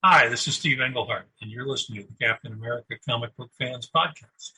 Hi, this is Steve Englehart, and you're listening to the Captain America Comic Book Fans Podcast.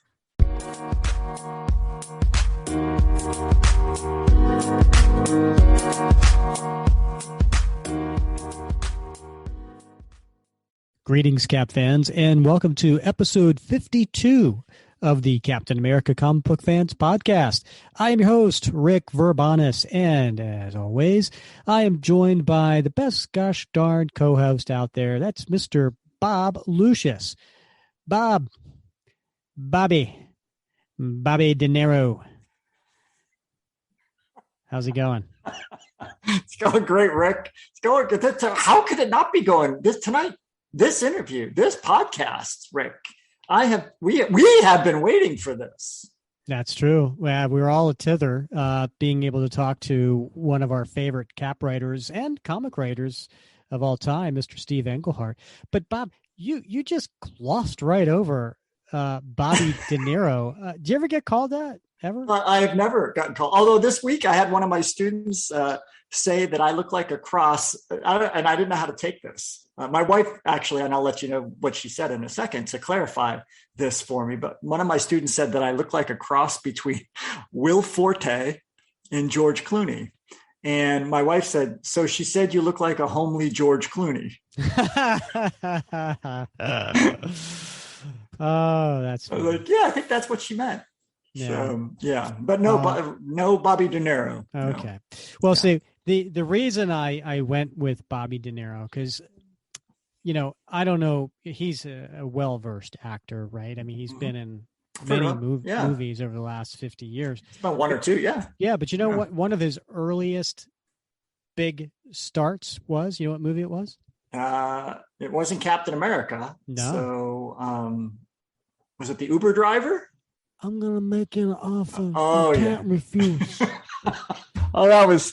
Greetings, Cap fans, and welcome to episode 52 of the Captain America Comic Book Fans Podcast. I am your host, Rick Verbanis, and as always, I am joined by the best gosh darn co-host out there. That's Mr. Bob Lucius. Bobby De Niro. How's it going? It's going great, Rick. It's going good. How could it not be going this tonight? This interview, this podcast, Rick. We have been waiting for this. That's true. We're all a tither, being able to talk to one of our favorite cap writers and comic writers of all time, Mr. Steve Englehart. But Bob, you just glossed right over Bobby De Niro. Do you ever get called that? Ever? I have never gotten called. Although this week I had one of my students say that I look like a cross, and I didn't know how to take this. My wife, actually, and I'll let you know what she said in a second to clarify this for me, but one of my students said that I look like a cross between Will Forte and George Clooney. And my wife said, so she said you look like a homely George Clooney. Oh, that's funny. I was like, yeah, I think that's what she meant. Yeah. So, yeah, but no Bobby De Niro. Okay. No. Well, see, the reason I went with Bobby De Niro, because, you know, I don't know, he's a well-versed actor, right? I mean, he's been in many movies over the last 50 years. It's about one or two, yeah. Yeah, but you know what? One of his earliest big starts was, you know what movie it was? It wasn't Captain America. No. So, was it The Uber Driver? I'm going to make you an offer. You can't refuse. Oh, that was,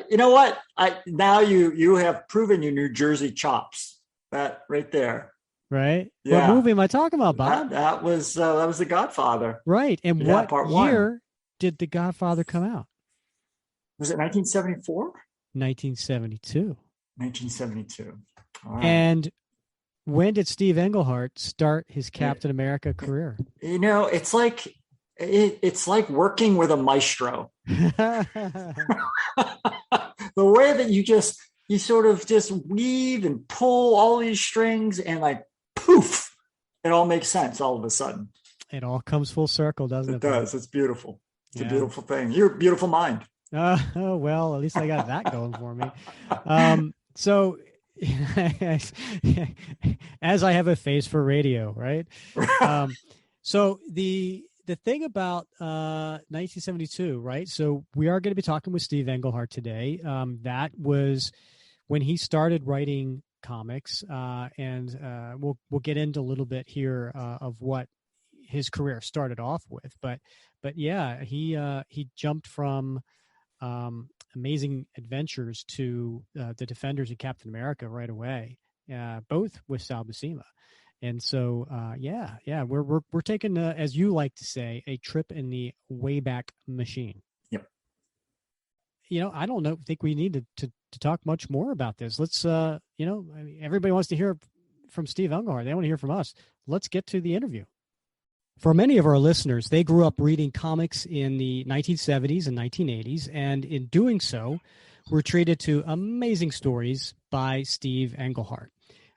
you know what? Now you have proven your New Jersey chops. That right there. Right? Yeah. What movie am I talking about, Bob? That was The Godfather. Right. And what part year one. did The Godfather come out? Was it 1974? 1972. 1972. All right. And when did Steve Englehart start his Captain America career? You know, it's like working with a maestro. The way that you sort of just weave and pull all these strings and like poof, it all makes sense all of a sudden. It all comes full circle, doesn't it? It does. It's beautiful. It's a beautiful thing. You're a beautiful mind. Oh, well, at least I got that going for me. So as I have a face for radio, right? So the thing about 1972, right? So we are going to be talking with Steve Englehart today. That was when he started writing comics, and we'll get into a little bit here of what his career started off with. But yeah, he jumped from Amazing Adventures to the Defenders of Captain America right away, both with Sal Buscema. And so, we're taking, as you like to say, a trip in the Wayback Machine. Yep. You know, I don't think we need to talk much more about this. Let's, I mean, everybody wants to hear from Steve Englehart. They want to hear from us. Let's get to the interview. For many of our listeners, they grew up reading comics in the 1970s and 1980s, and in doing so, were treated to amazing stories by Steve Englehart.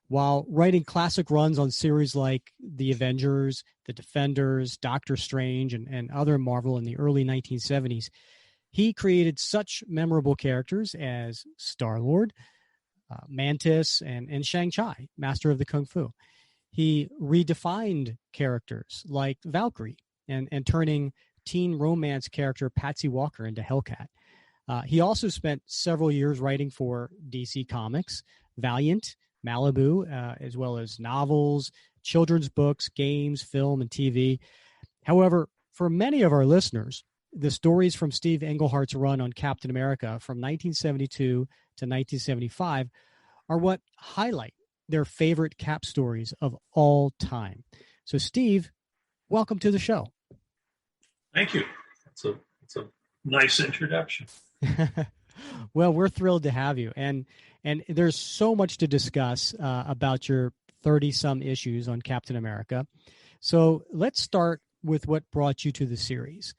While writing classic runs on series like The Avengers, The Defenders, Doctor Strange, and other Marvel in the early 1970s, he created such memorable characters as Star-Lord, Mantis, and Shang-Chi, Master of the Kung Fu. He redefined characters like Valkyrie and turning teen romance character Patsy Walker into Hellcat. He also spent several years writing for DC Comics, Valiant, Malibu, as well as novels, children's books, games, film, and TV. However, for many of our listeners, the stories from Steve Englehart's run on Captain America from 1972 to 1975 are what highlight their favorite Cap stories of all time. So, Steve, welcome to the show. Thank you. It's a nice introduction. Well, we're thrilled to have you, and there's so much to discuss about your 30-some issues on Captain America. So let's start with what brought you to the series.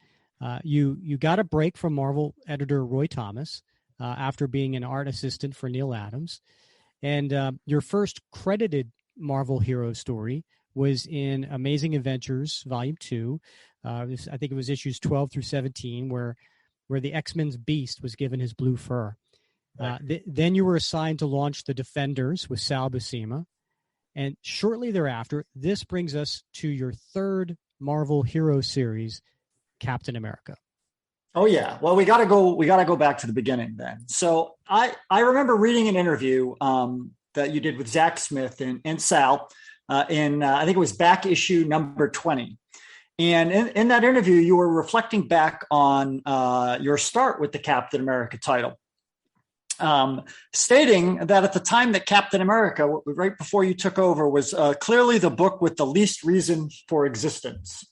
You got a break from Marvel editor Roy Thomas after being an art assistant for Neil Adams, and your first credited Marvel hero story was in Amazing Adventures Volume 2. I think it was issues 12 through 17, where the X-Men's Beast was given his blue fur. Then you were assigned to launch the Defenders with Sal Buscema. And shortly thereafter, this brings us to your third Marvel hero series, Captain America. Oh yeah. Well, we got to go back to the beginning then. So I remember reading an interview that you did with Zach Smith and Sal in I think it was back issue number 20. And in that interview, you were reflecting back on your start with the Captain America title, stating that at the time that Captain America, right before you took over, was clearly the book with the least reason for existence.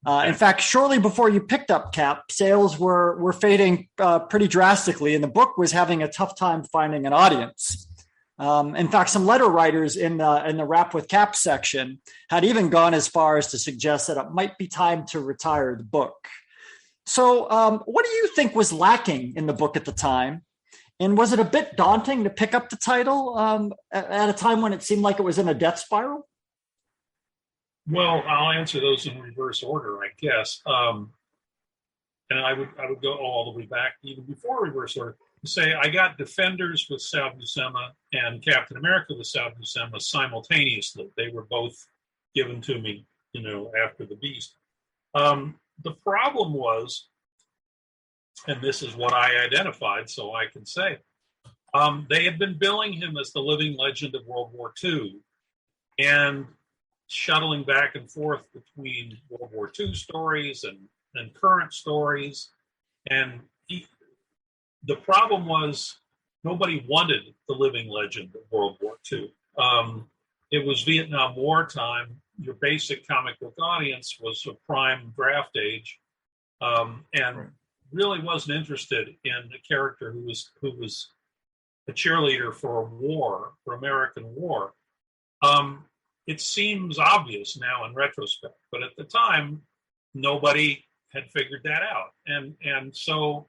In fact, shortly before you picked up Cap, sales were fading pretty drastically, and the book was having a tough time finding an audience. In fact, some letter writers in the Rap with Cap section had even gone as far as to suggest that it might be time to retire the book. So what do you think was lacking in the book at the time? And was it a bit daunting to pick up the title at a time when it seemed like it was in a death spiral? Well, I'll answer those in reverse order, I guess. And I would go all the way back even before reverse order. Say I got Defenders with Sal Buscema and Captain America with Sal Buscema simultaneously. They were both given to me, after the Beast. The problem was, and this is what I identified, so I can say, they had been billing him as the living legend of World War II and shuttling back and forth between World War II stories and current stories. And the problem was nobody wanted the living legend of World War II. It was Vietnam War time. Your basic comic book audience was a prime draft age, and really wasn't interested in a character who was a cheerleader for American war. It seems obvious now in retrospect, but at the time, nobody had figured that out. And so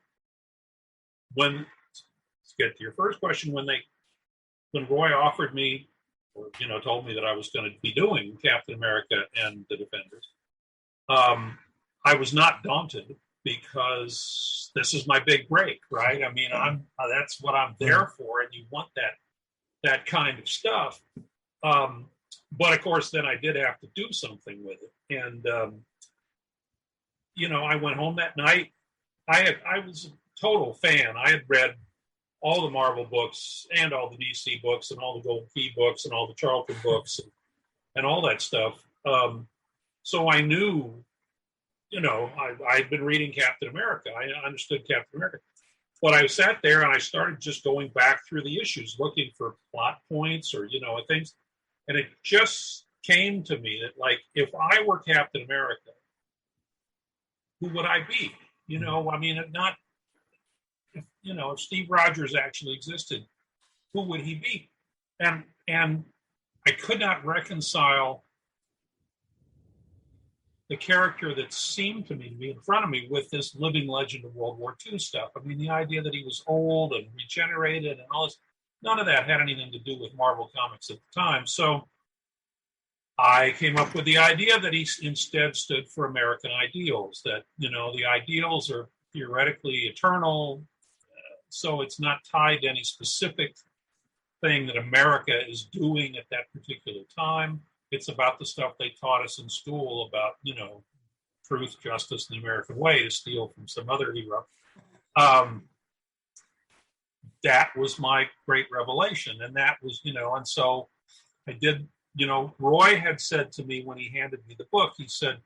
let's get to your first question, when Roy offered me, or told me that I was going to be doing Captain America and the Defenders, I was not daunted because this is my big break, right? I mean, that's what I'm there for, and you want that kind of stuff. But of course, then I did have to do something with it, and I went home that night. I was a total fan. I had read all the Marvel books and all the DC books and all the Gold Key books and all the Charlton books and all that stuff. So I knew, I'd been reading Captain America. I understood Captain America. But I sat there and I started just going back through the issues, looking for plot points or, things. And it just came to me that, like, if I were Captain America, who would I be? If Steve Rogers actually existed, who would he be? And I could not reconcile the character that seemed to me to be in front of me with this living legend of World War II stuff. I mean, the idea that he was old and regenerated and all this, none of that had anything to do with Marvel Comics at the time. So I came up with the idea that he instead stood for American ideals, that, the ideals are theoretically eternal. So it's not tied to any specific thing that America is doing at that particular time. It's about the stuff they taught us in school about, truth, justice, and the American way, to steal from some other hero. That was my great revelation. And that was, and so I did, Roy had said to me when he handed me the book, he said,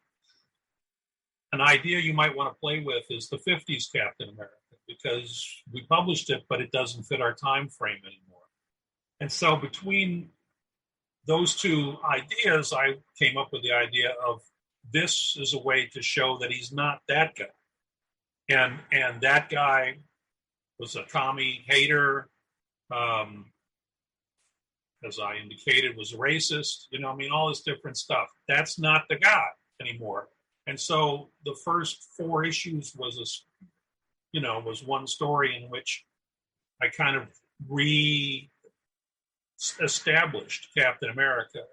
an idea you might want to play with is the 50s Captain America, because we published it, but it doesn't fit our time frame anymore. And so between those two ideas, I came up with the idea of this is a way to show that he's not that guy. And that guy was a commie hater. As I indicated, was a racist. I mean, all this different stuff. That's not the guy anymore. And so the first 4 issues was one story in which I kind of re-established Captain America.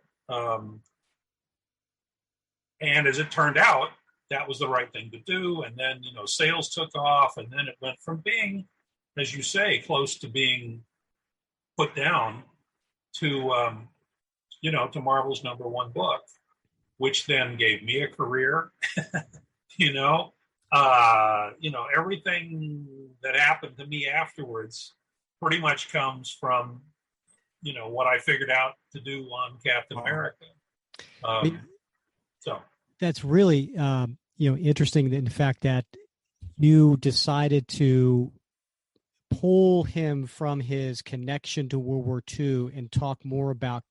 And as it turned out, that was the right thing to do. And then, sales took off, and then it went from being, as you say, close to being put down to, to Marvel's #1 book, which then gave me a career. Everything that happened to me afterwards pretty much comes from, what I figured out to do on Captain America. So that's really, interesting in the fact that you decided to pull him from his connection to World War II and talk more about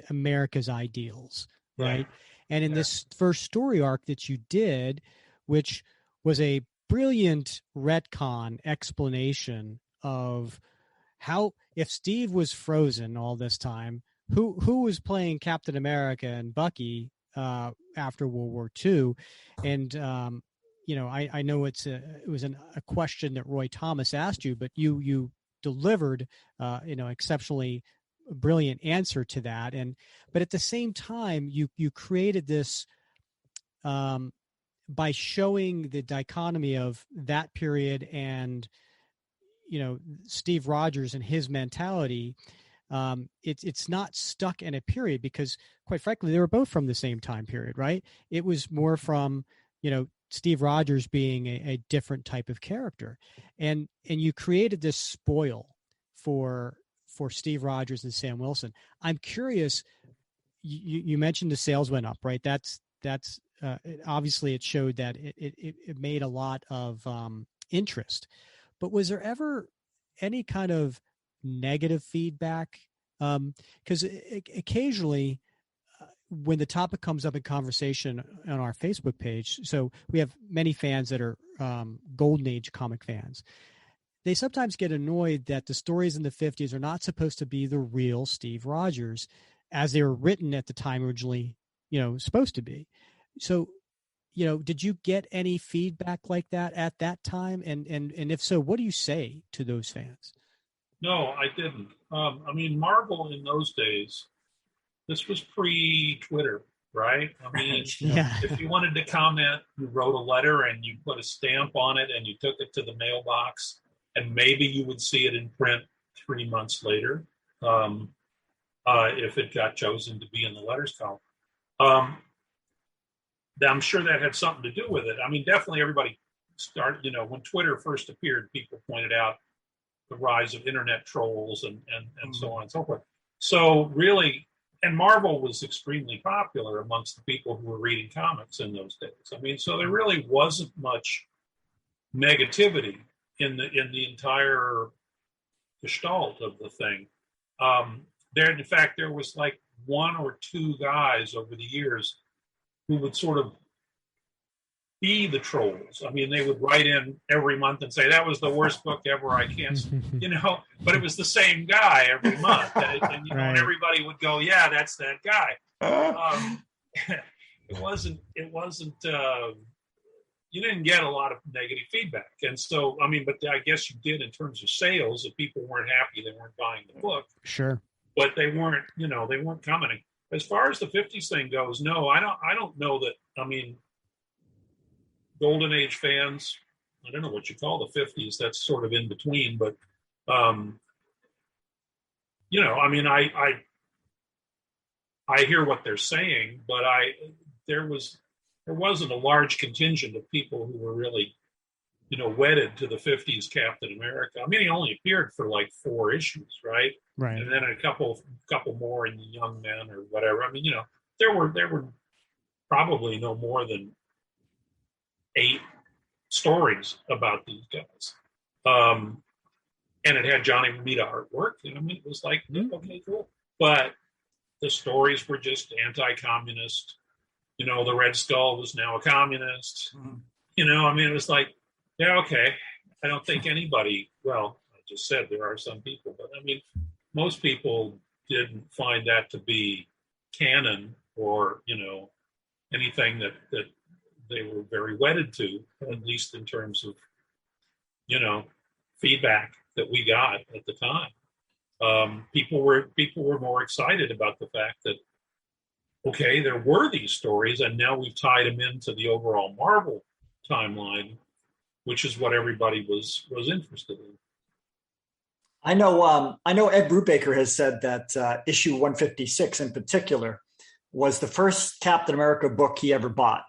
America's ideals, right? Yeah. And in this first story arc that you did, which was a brilliant retcon explanation of how, if Steve was frozen all this time, who was playing Captain America and Bucky after World War II, and I know it was a question that Roy Thomas asked you, but you delivered exceptionally brilliant answer to that, but at the same time you created this by showing the dichotomy of that period and Steve Rogers and his mentality. It's not stuck in a period because, quite frankly, they were both from the same time period, right? It was more from Steve Rogers being a different type of character, and you created this spoil for Steve Rogers and Sam Wilson. I'm curious. You mentioned the sales went up, right? That's obviously it showed that it made a lot of interest. But was there ever any kind of negative feedback? Because occasionally, when the topic comes up in conversation on our Facebook page, so we have many fans that are Golden Age comic fans. They sometimes get annoyed that the stories in the 50s are not supposed to be the real Steve Rogers as they were written at the time originally, supposed to be. So, did you get any feedback like that at that time? And if so, what do you say to those fans? No, I didn't. Marvel in those days, this was pre-Twitter, right? If you wanted to comment, you wrote a letter and you put a stamp on it and you took it to the mailbox, and maybe you would see it in print 3 months later if it got chosen to be in the letters column. I'm sure that had something to do with it. Definitely everybody started, when Twitter first appeared, people pointed out the rise of internet trolls and so on and so forth. So really, and Marvel was extremely popular amongst the people who were reading comics in those days. So there really wasn't much negativity in the entire gestalt of the thing. In fact, there was like 1 or 2 guys over the years who would sort of be the trolls. They would write in every month and say, that was the worst book ever. I can't, but it was the same guy every month. And Right. Everybody would go, yeah, that's that guy. It wasn't, you didn't get a lot of negative feedback. And so, but I guess you did in terms of sales. If people weren't happy, they weren't buying the book. Sure. But they weren't, they weren't commenting. As far as the 50s thing goes, no, I don't know that, Golden Age fans, I don't know what you call the 50s. That's sort of in between, but I hear what they're saying, but there wasn't a large contingent of people who were really, wedded to the 50s Captain America. He only appeared for like 4 issues, right? Right. And then a couple more in the Young Men or whatever. There were probably no more than 8 stories about these guys. And it had Johnny Romita artwork. It was like, okay, cool. But the stories were just anti-communist. The Red Skull was now a communist. It was like, yeah, okay. I don't think anybody, well, I just said there are some people, but I mean, most people didn't find that to be canon or, anything that they were very wedded to, at least in terms of, feedback that we got at the time. People were more excited about the fact that, okay, there were these stories, and now we've tied them into the overall Marvel timeline, which is what everybody was interested in. I know Ed Brubaker has said that issue 156 in particular was the first Captain America book he ever bought,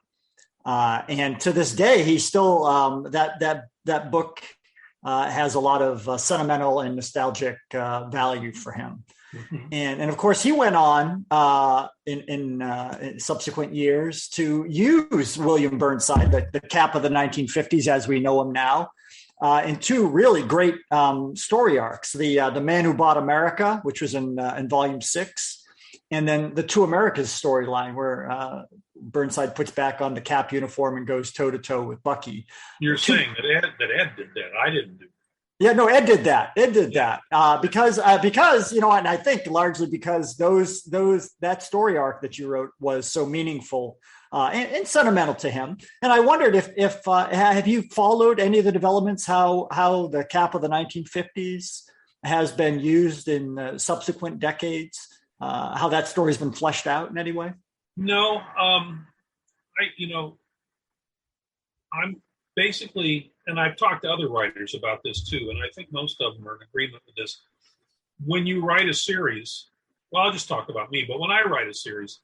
and to this day, he still that book has a lot of sentimental and nostalgic value for him. Mm-hmm. And of course, he went on in subsequent years to use William Burnside, the Cap of the 1950s as we know him now, in two really great story arcs: the Man Who Bought America, which was in Volume 6, and then the Two Americas storyline, where Burnside puts back on the Cap uniform and goes toe to toe with Bucky. You're saying that Ed did that. I didn't do that. Yeah, no, Ed did that. Because and I think largely because that story arc that you wrote was so meaningful and sentimental to him. And I wondered if have you followed any of the developments, how the Cap of the 1950s has been used in subsequent decades, how that story has been fleshed out in any way? No, I'm basically, and I've talked to other writers about this too, and I think most of them are in agreement with this. When you write a series, well, I'll just talk about me, but when I write a series,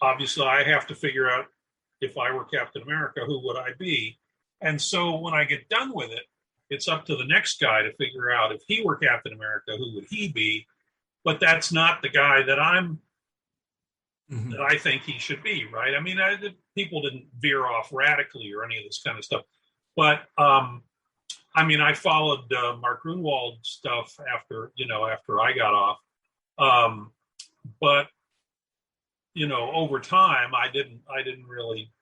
obviously I have to figure out, if I were Captain America, who would I be? And so when I get done with it, it's up to the next guy to figure out, if he were Captain America, who would he be? But that's not the guy that that I think he should be, right? I mean, people didn't veer off radically or any of this kind of stuff. But, I followed Mark Grunwald's stuff after I got off. But, over time, I didn't really,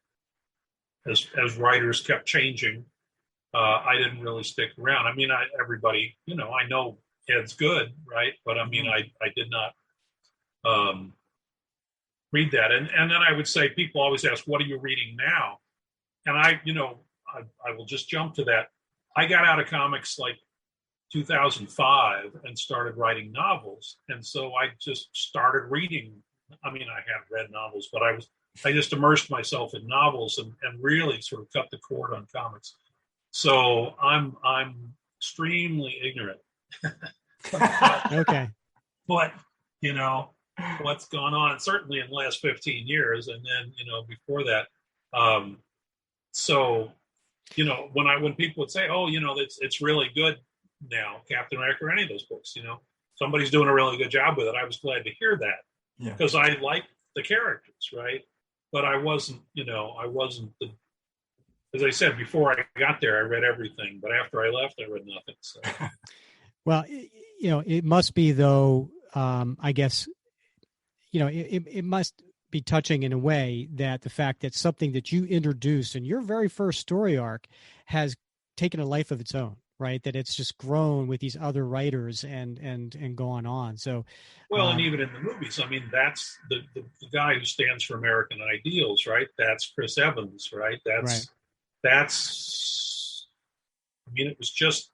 as writers kept changing, I didn't really stick around. I mean, everybody, I know Ed's good, right? But I mean, I did not read that. And then I would say, people always ask, what are you reading now? And I will just jump to that. I got out of comics like 2005 and started writing novels. And so I just started reading. I mean, I have read novels, but I just immersed myself in novels and really sort of cut the cord on comics. So I'm extremely ignorant. Okay. But, what's gone on, certainly in the last 15 years. And then, before that. So, when people would say, oh, it's really good now, Captain America or any of those books, somebody's doing a really good job with it. I was glad to hear that because I liked the characters, right? But I wasn't as I said, before I got there, I read everything. But after I left, I read nothing. So. Well, it must be, though, I guess, it must be touching in a way that the fact that something that you introduced in your very first story arc has taken a life of its own, right? That it's just grown with these other writers and gone on. So, well, and even in the movies, I mean, that's the guy who stands for American ideals, right? That's Chris Evans, right? That's, I mean, it was just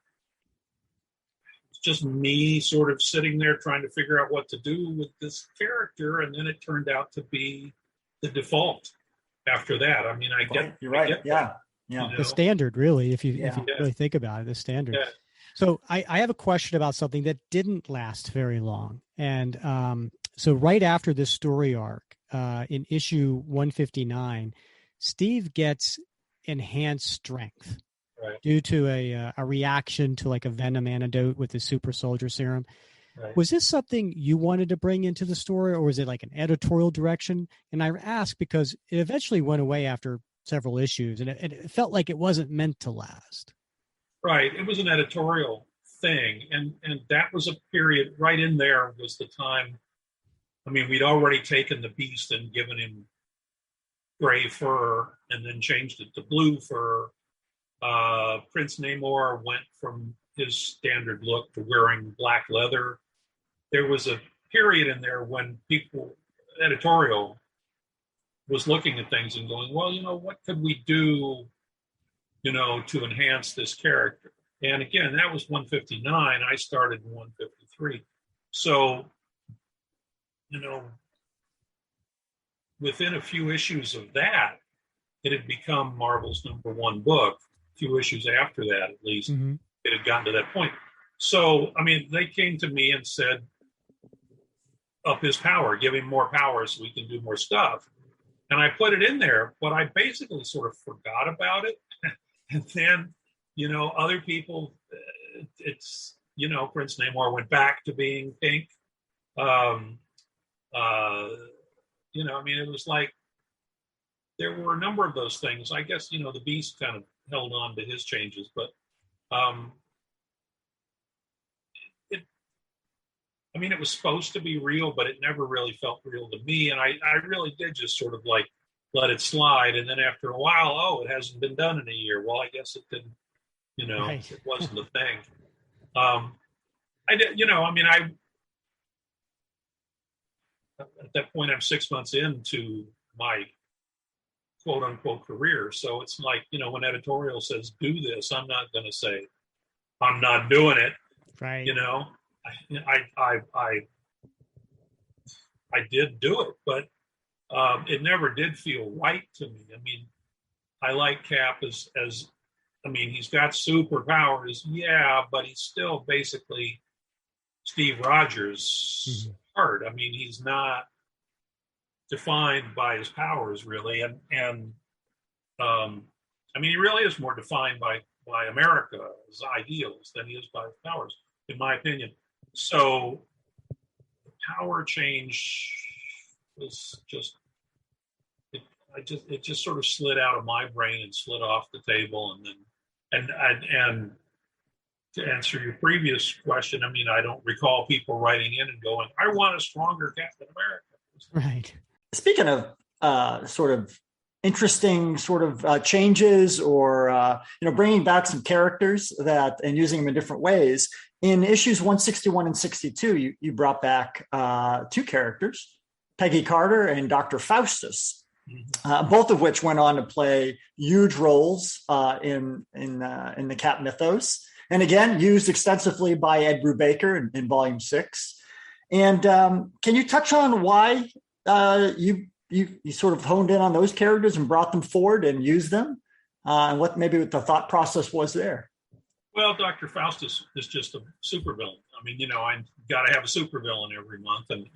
me sort of sitting there trying to figure out what to do with this character. And then it turned out to be the default after that. I mean, you're right. Yeah. The standard, really, if you really think about it, the standard. Yeah. So I have a question about something that didn't last very long. And so right after this story arc, in issue 159, Steve gets enhanced strength due to a reaction to like a venom antidote with the super soldier serum. Right. Was this something you wanted to bring into the story, or was it like an editorial direction? And I ask because it eventually went away after several issues, and it felt like it wasn't meant to last. Right. It was an editorial thing. And that was a period right in there was the time. I mean, we'd already taken the Beast and given him gray fur and then changed it to blue fur. Prince Namor went from his standard look to wearing black leather. There was a period in there when editorial was looking at things and going, well, what could we do, to enhance this character? And again, that was 159. I started in 153. So, within a few issues of that, it had become Marvel's #1 book. A few issues after that, at least, it had gotten to that point. So, they came to me and said, up his power, give him more power so we can do more stuff. And I put it in there, but I basically sort of forgot about it. And then, other people, Prince Namor went back to being pink. It was like, there were a number of those things. I guess, the Beast kind of held on to his changes, but it was supposed to be real, but it never really felt real to me. And I really did just sort of like let it slide. And then after a while, it hasn't been done in a year. Well, I guess it didn't, Right. It wasn't a thing. At that point, I'm 6 months into my quote unquote career. So it's like, when editorial says do this, I'm not going to say I'm not doing it. Right. I did do it, but it never did feel right to me. I like Cap as he's got superpowers, yeah, but he's still basically Steve Rogers' heart. He's not defined by his powers really, and he really is more defined by America's ideals than he is by his powers, in my opinion. So the power change was it just sort of slid out of my brain and slid off the table. And to answer your previous question, I don't recall people writing in and going, I want a stronger Captain America. Right. Speaking of sort of interesting sort of changes or, bringing back some characters and using them in different ways, in issues 161 and 62, you brought back two characters, Peggy Carter and Dr. Faustus, both of which went on to play huge roles in the Cap mythos. And again, used extensively by Ed Brubaker in Volume 6. And can you touch on why you sort of honed in on those characters and brought them forward and used them, and what the thought process was there? Well, Dr. Faustus is just a supervillain. I got to have a supervillain every month, and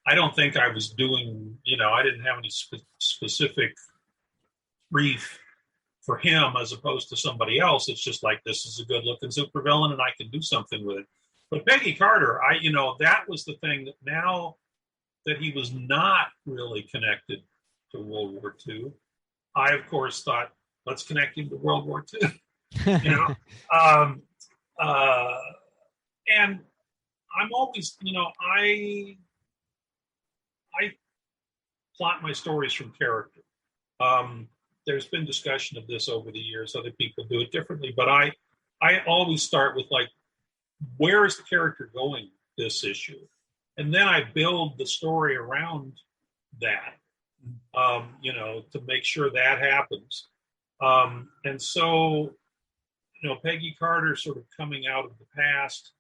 I don't think I was doing, I didn't have any specific brief for him as opposed to somebody else. It's just like, this is a good looking supervillain and I can do something with it. But Peggy Carter, that was the thing that now that he was not really connected to World War II, I, of course, thought, let's connect him to World War II. And I'm always, I plot my stories from character. There's been discussion of this over the years. Other people do it differently, but I always start with like, where is the character going this issue? And then I build the story around that, to make sure that happens. And so, Peggy Carter sort of coming out of the past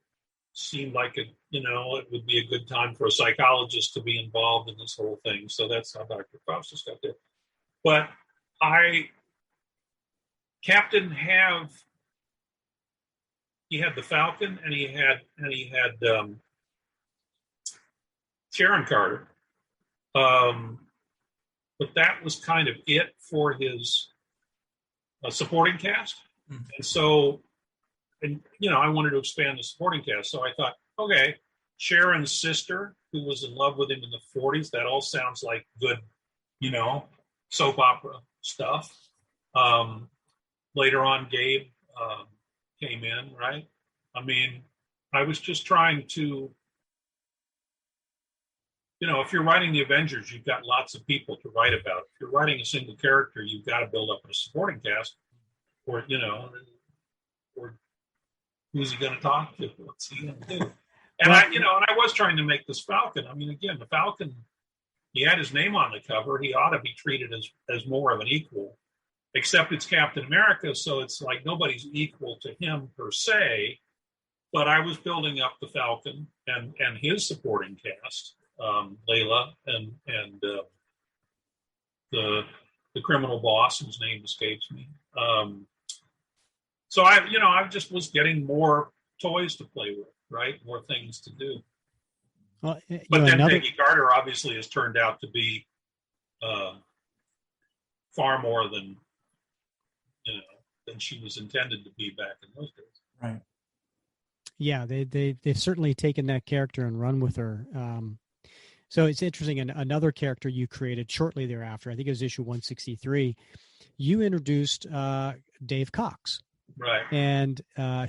seemed like it would be a good time for a psychologist to be involved in this whole thing. So that's how Dr. Faustus got there. But Cap didn't have, he had the Falcon and he had Sharon Carter. But that was kind of it for his supporting cast. Mm-hmm. And so, I wanted to expand the supporting cast. So I thought, okay, Sharon's sister, who was in love with him in the 40s, that all sounds like good, soap opera stuff. Later on, Gabe came in, right? I was just trying to if you're writing the Avengers, you've got lots of people to write about. If you're writing a single character, you've got to build up a supporting cast, or or who's he going to talk to? What's he going to do? And I was trying to make this Falcon. I mean, again, the Falcon, he had his name on the cover. He ought to be treated as more of an equal, except it's Captain America, so it's like nobody's equal to him per se. But I was building up the Falcon and his supporting cast, Layla and the criminal boss whose name escapes me. So I just was getting more toys to play with, right? More things to do. Well, but then Peggy Carter obviously has turned out to be far more than she was intended to be back in those days. Right. Yeah, they've certainly taken that character and run with her. So it's interesting. And another character you created shortly thereafter, I think it was issue 163, you introduced Dave Cox, right? And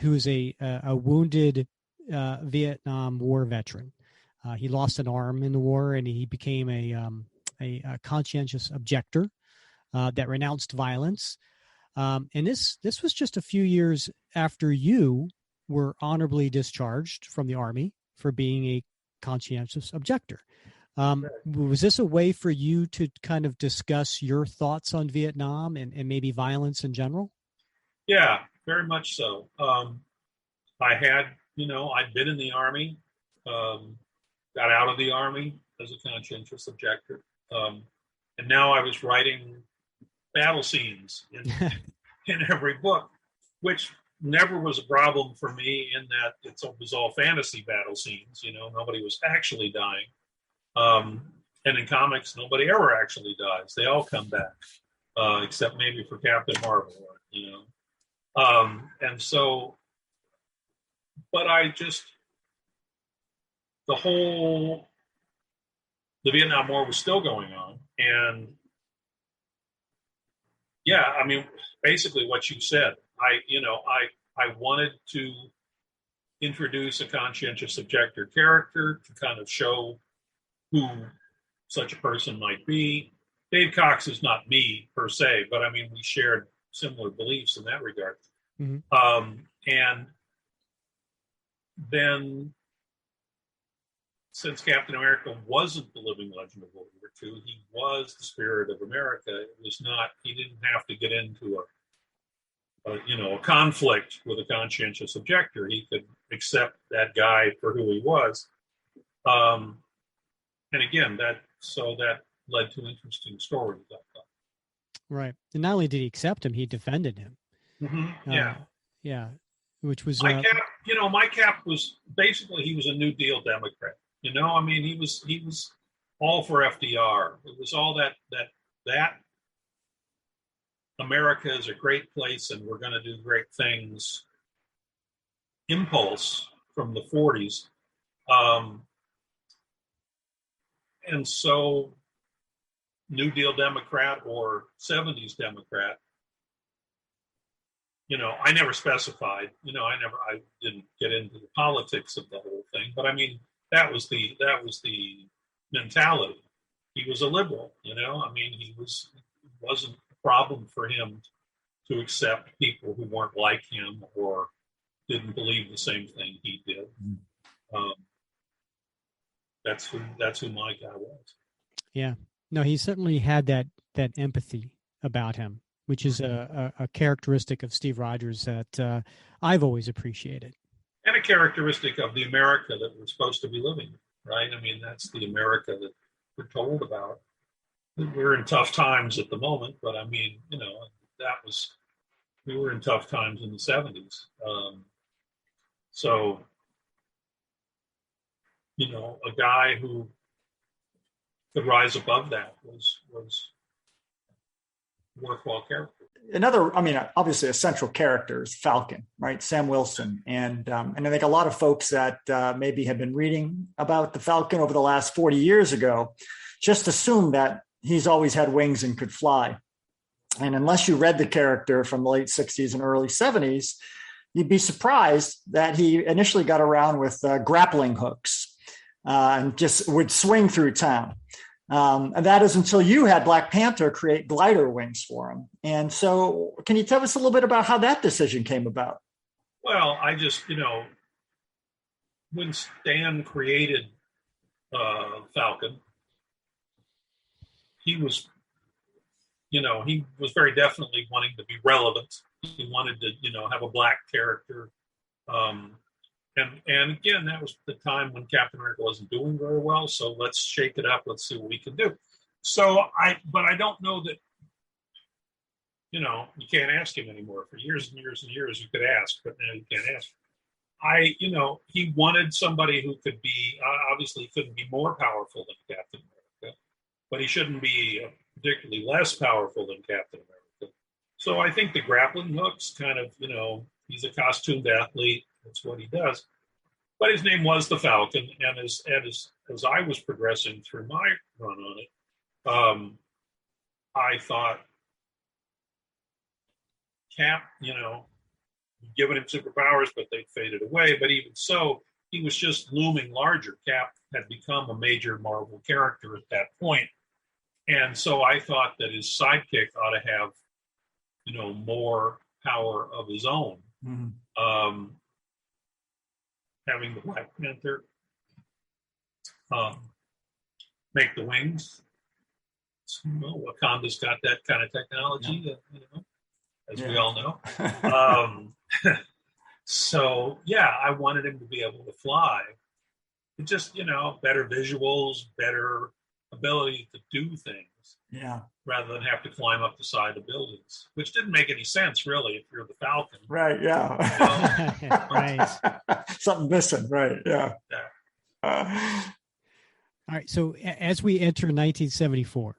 who is a wounded Vietnam War veteran. He lost an arm in the war, and he became a conscientious objector that renounced violence. And this was just a few years after you were honorably discharged from the Army for being a conscientious objector. Was this a way for you to kind of discuss your thoughts on Vietnam and maybe violence in general? Yeah, very much so. I had, I'd been in the Army, got out of the Army as a conscientious objector. And now I was writing battle scenes in every book, which never was a problem for me in that it was all fantasy battle scenes. Nobody was actually dying. And in comics, nobody ever actually dies. They all come back, except maybe for Captain Marvel, and so, but the Vietnam War was still going on. And yeah, I mean, basically what you said, I wanted to introduce a conscientious objector character to kind of show who such a person might be. Dave Cox is not me per se, but I mean, we shared similar beliefs in that regard. Mm-hmm. And then, since Captain America wasn't the living legend of World War II, he was the spirit of America. It was not, he didn't have to get into a conflict with a conscientious objector. He could accept that guy for who he was. And again, that led to interesting stories. Right. And not only did he accept him, he defended him. Mm-hmm. Yeah. Which was my cap was basically, he was a New Deal Democrat. I mean, he was all for FDR. It was all that America is a great place and we're going to do great things impulse from the 40s. And so New Deal Democrat or 70s Democrat, I never specified, I didn't get into the politics of the whole thing, but I mean, that was the mentality. He was a liberal, I mean, it wasn't a problem for him to accept people who weren't like him or didn't believe the same thing he did. That's who my guy was. Yeah, no, he certainly had that empathy about him, which is a characteristic of Steve Rogers that I've always appreciated. And a characteristic of the America that we're supposed to be living in, right? I mean, that's the America that we're told about. We're in tough times at the moment, but I mean, we were in tough times in the 70s. So, a guy who could rise above that was worthwhile character. Another, I mean, obviously a central character is Falcon, right? Sam Wilson. And I think a lot of folks that maybe have been reading about the Falcon over the last 40 years ago just assume that he's always had wings and could fly. And unless you read the character from the late 60s and early 70s, you'd be surprised that he initially got around with grappling hooks. and just would swing through town. And that is until you had Black Panther create glider wings for him. And so, can you tell us a little bit about how that decision came about? Well, I just, when Stan created Falcon, he was, he was very definitely wanting to be relevant. He wanted to, have a black character. And again, that was the time when Captain America wasn't doing very well. So let's shake it up. Let's see what we can do. But I don't know that, you can't ask him anymore. For years and years and years, you could ask, but now you can't ask. He wanted somebody who could be, obviously he couldn't be more powerful than Captain America, but he shouldn't be particularly less powerful than Captain America. So I think the grappling hooks kind of, he's a costumed athlete. That's what he does. But his name was the Falcon, and as I was progressing through my run on it, I thought Cap, given him superpowers, but they faded away. But even so, he was just looming larger. Cap had become a major Marvel character at that point. And so I thought that his sidekick ought to have, more power of his own. Mm-hmm. Having the Black Panther make the wings. Wakanda's got that kind of technology, as we all know. So, I wanted him to be able to fly. It just, better visuals, better ability to do things. Yeah. Rather than have to climb up the side of buildings, which didn't make any sense, really, if you're the Falcon. Right, yeah. Right. Something missing, right, yeah. All right, so as we enter 1974,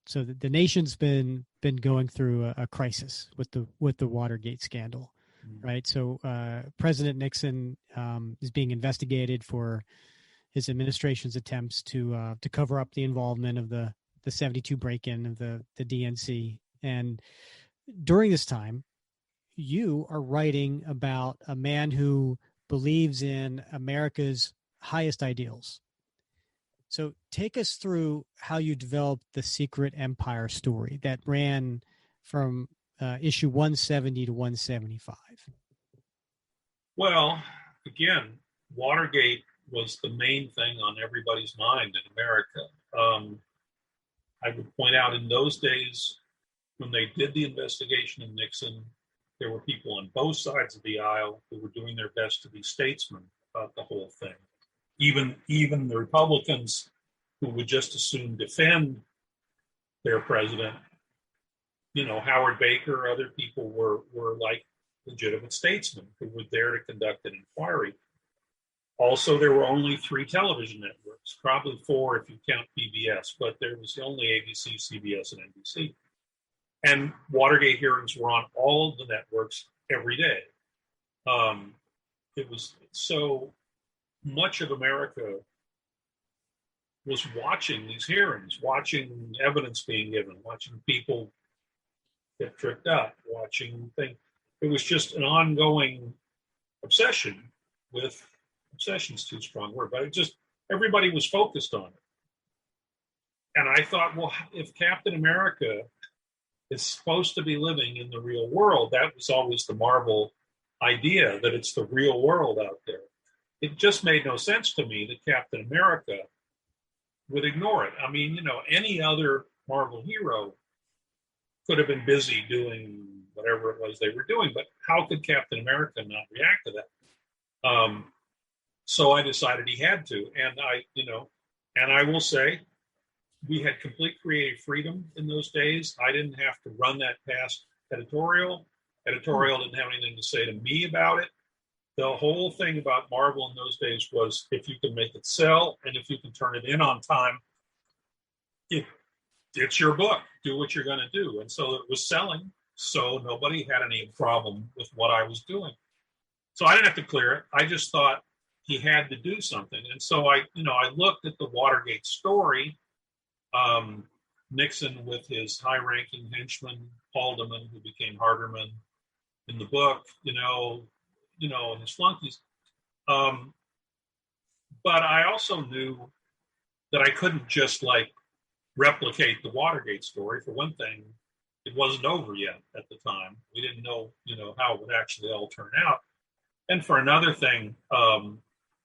so the nation's been going through a crisis with the Watergate scandal, right? So President Nixon is being investigated for his administration's attempts to cover up the involvement of the 72 break-in of the DNC. And during this time, you are writing about a man who believes in America's highest ideals. So take us through how you developed the Secret Empire story that ran from issue 170 to 175. Well, again, Watergate was the main thing on everybody's mind in America. I would point out in those days, when they did the investigation of Nixon, there were people on both sides of the aisle who were doing their best to be statesmen about the whole thing. Even the Republicans who would just as soon defend their president, Howard Baker, other people were like legitimate statesmen who were there to conduct an inquiry. Also, there were only 3 television networks, probably 4 if you count PBS, but there was only ABC, CBS, and NBC. And Watergate hearings were on all of the networks every day. It was so much of America was watching these hearings, watching evidence being given, watching people get tricked up, watching things. It was just an ongoing obsession with, obsession's too strong word, but everybody was focused on it. And I thought, well, if Captain America is supposed to be living in the real world, that was always the Marvel idea, that it's the real world out there. It just made no sense to me that Captain America would ignore it. I mean, any other Marvel hero could have been busy doing whatever it was they were doing, but how could Captain America not react to that? So I decided he had to, and I will say, we had complete creative freedom in those days. I didn't have to run that past editorial. Editorial didn't have anything to say to me about it. The whole thing about Marvel in those days was if you can make it sell and if you can turn it in on time, it's your book. Do what you're going to do. And so it was selling. So nobody had any problem with what I was doing. So I didn't have to clear it. I just thought he had to do something. And so I looked at the Watergate story. Nixon with his high-ranking henchman, Haldeman, who became Harderman in the book, and his flunkies. But but I also knew that I couldn't just like replicate the Watergate story. For one thing, it wasn't over yet at the time. We didn't know, how it would actually all turn out. And for another thing,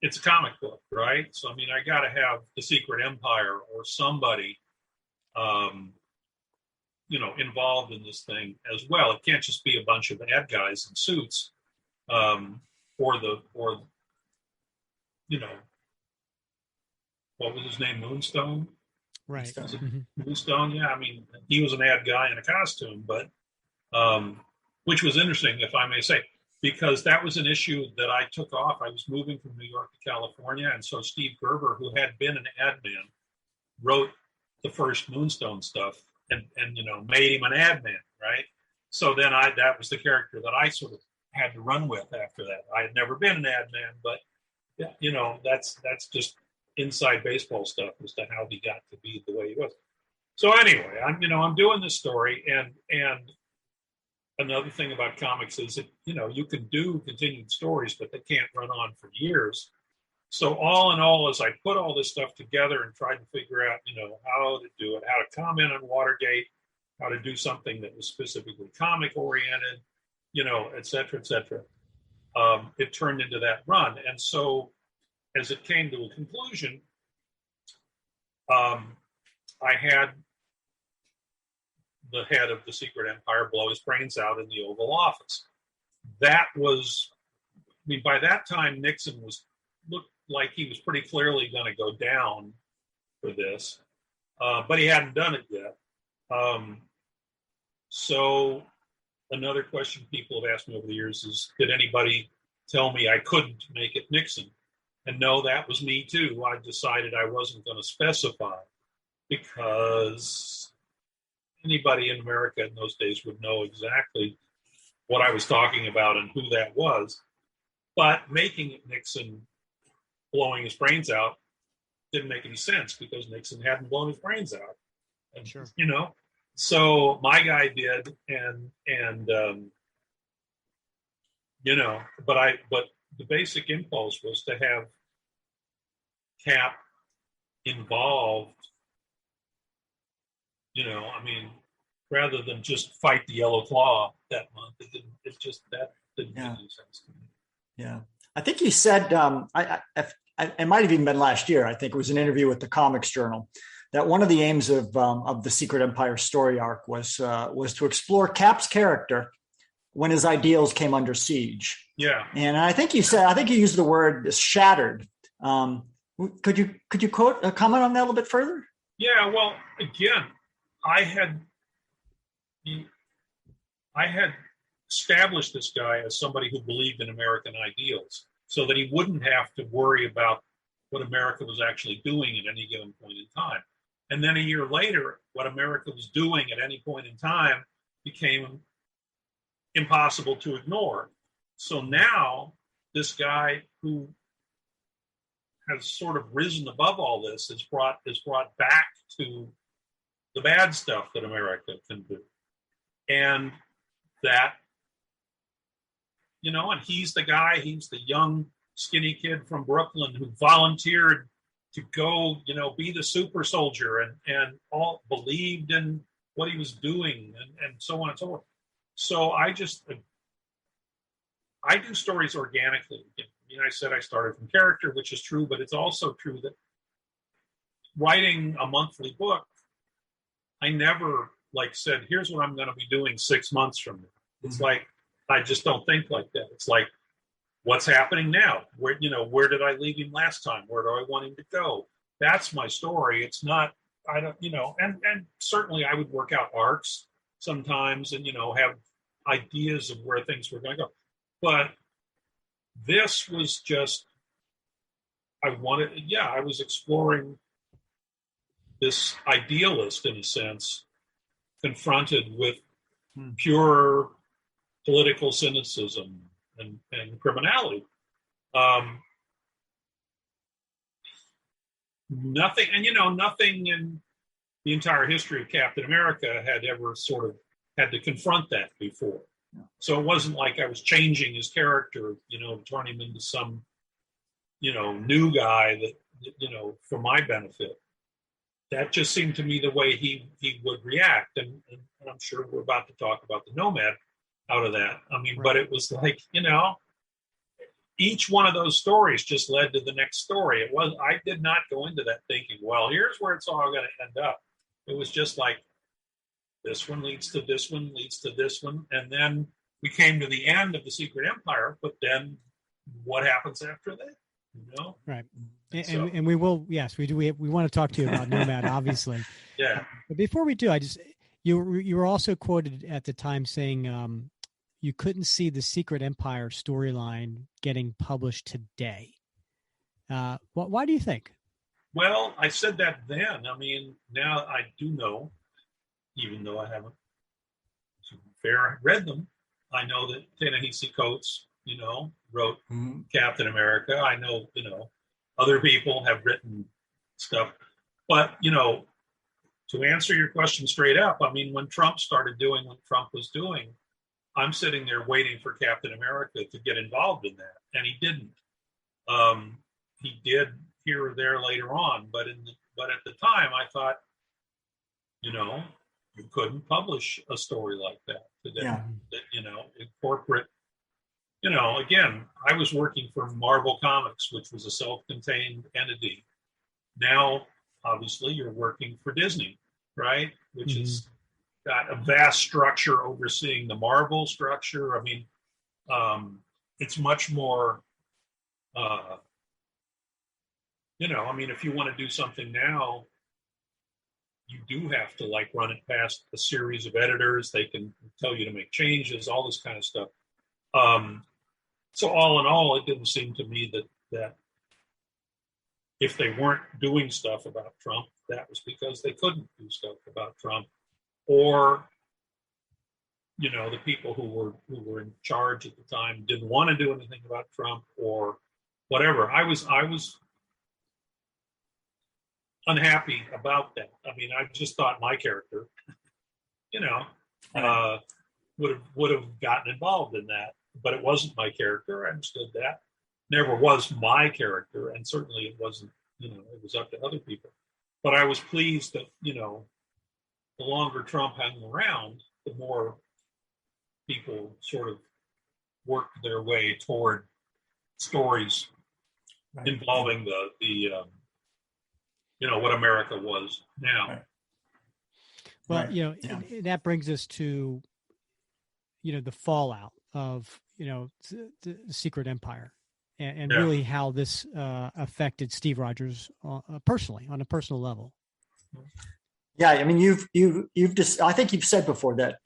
it's a comic book, right? So, I mean, I got to have the Secret Empire or somebody, involved in this thing as well. It can't just be a bunch of bad guys in suits, or what was his name? Moonstone? Right. Mm-hmm. Moonstone, yeah. I mean, he was an ad guy in a costume, but which was interesting, if I may say, because that was an issue that I took off. I was moving from New York to California, and so Steve Gerber, who had been an ad man, wrote the first Moonstone stuff and made him an ad man, right? So then that was the character that I sort of had to run with after that. I had never been an ad man, but that's just inside baseball stuff as to how he got to be the way he was. So anyway, I'm doing this story, and another thing about comics is that you can do continued stories, but they can't run on for years. So all in all, as I put all this stuff together and tried to figure out how to do it, how to comment on Watergate, how to do something that was specifically comic oriented, et cetera, it turned into that run. And so as it came to a conclusion, I had the head of the Secret Empire blow his brains out in the Oval Office. That was, by that time, Nixon looked like he was pretty clearly going to go down for this, but he hadn't done it yet. So another question people have asked me over the years is, did anybody tell me I couldn't make it Nixon? And no, that was me too. I decided I wasn't going to specify, because anybody in America in those days would know exactly what I was talking about and who that was. But making it Nixon blowing his brains out didn't make any sense, because Nixon hadn't blown his brains out. And, sure. So my guy did, but the basic impulse was to have Cap involved, rather than just fight the Yellow Claw that month. That didn't make any sense to me. Yeah. I think you said, it might have even been last year, I think it was an interview with the Comics Journal, that one of the aims of the Secret Empire story arc was to explore Cap's character when his ideals came under siege. Yeah. And I think you used the word shattered. Could you comment on that a little bit further? Yeah. Well, again, I had established this guy as somebody who believed in American ideals, so that he wouldn't have to worry about what America was actually doing at any given point in time. And then a year later, what America was doing at any point in time became impossible to ignore. So now this guy who has sort of risen above all this is brought back to the bad stuff that America can do. And that, and he's the young, skinny kid from Brooklyn who volunteered to go, be the super soldier and all believed in what he was doing and so on and so forth. So I do stories organically. I said I started from character, which is true, but it's also true that writing a monthly book, I never said, here's what I'm going to be doing 6 months from now. It's like, I just don't think like that. It's like, what's happening now? Where did I leave him last time? Where do I want him to go? That's my story. It's not, and certainly I would work out arcs sometimes and, have ideas of where things were going to go. But this was just, I was exploring this idealist, in a sense, confronted with pure political cynicism and criminality. Nothing in the entire history of Captain America had ever sort of had to confront that before. So it wasn't like I was changing his character, to turn him into some, new guy that, for my benefit. That just seemed to me the way he would react. And I'm sure we're about to talk about the Nomad out of that. I mean, but it was like, each one of those stories just led to the next story. I did not go into that thinking, well, here's where it's all going to end up. It was just like, this one leads to this one, leads to this one. And then we came to the end of the Secret Empire, but then what happens after that? Right. And we will, yes, we do. We want to talk to you about Nomad, obviously. Yeah. But before we do, you were also quoted at the time saying you couldn't see the Secret Empire storyline getting published today. Why do you think? Well, I said that then. I mean, now I do know, even though I haven't read them, I know that Ta-Nehisi Coates, wrote Captain America. I know, other people have written stuff. But, to answer your question straight up, I mean, when Trump started doing what Trump was doing, I'm sitting there waiting for Captain America to get involved in that. And he didn't. He did here or there later on. But at the time, I thought, you couldn't publish a story like that today. Yeah. That, in corporate, again, I was working for Marvel Comics, which was a self-contained entity. Now, obviously, you're working for Disney, right? Which has got a vast structure overseeing the Marvel structure. I mean, it's much more, if you want to do something now, you do have to run it past a series of editors. They can tell you to make changes, all this kind of stuff. So all in all, it didn't seem to me that if they weren't doing stuff about Trump, that was because they couldn't do stuff about Trump, or the people who were in charge at the time didn't want to do anything about Trump or whatever. I was unhappy about that. I mean, I just thought my character, would have gotten involved in that, but it wasn't my character. I understood that. Never was my character, and certainly it wasn't. It was up to other people. But I was pleased that the longer Trump hung around, the more people sort of worked their way toward stories involving the what America was now. Right. Well, that brings us to, the fallout of, the Secret Empire and really how this affected Steve Rogers personally, on a personal level. Yeah. I mean, you've just, I think you've said before that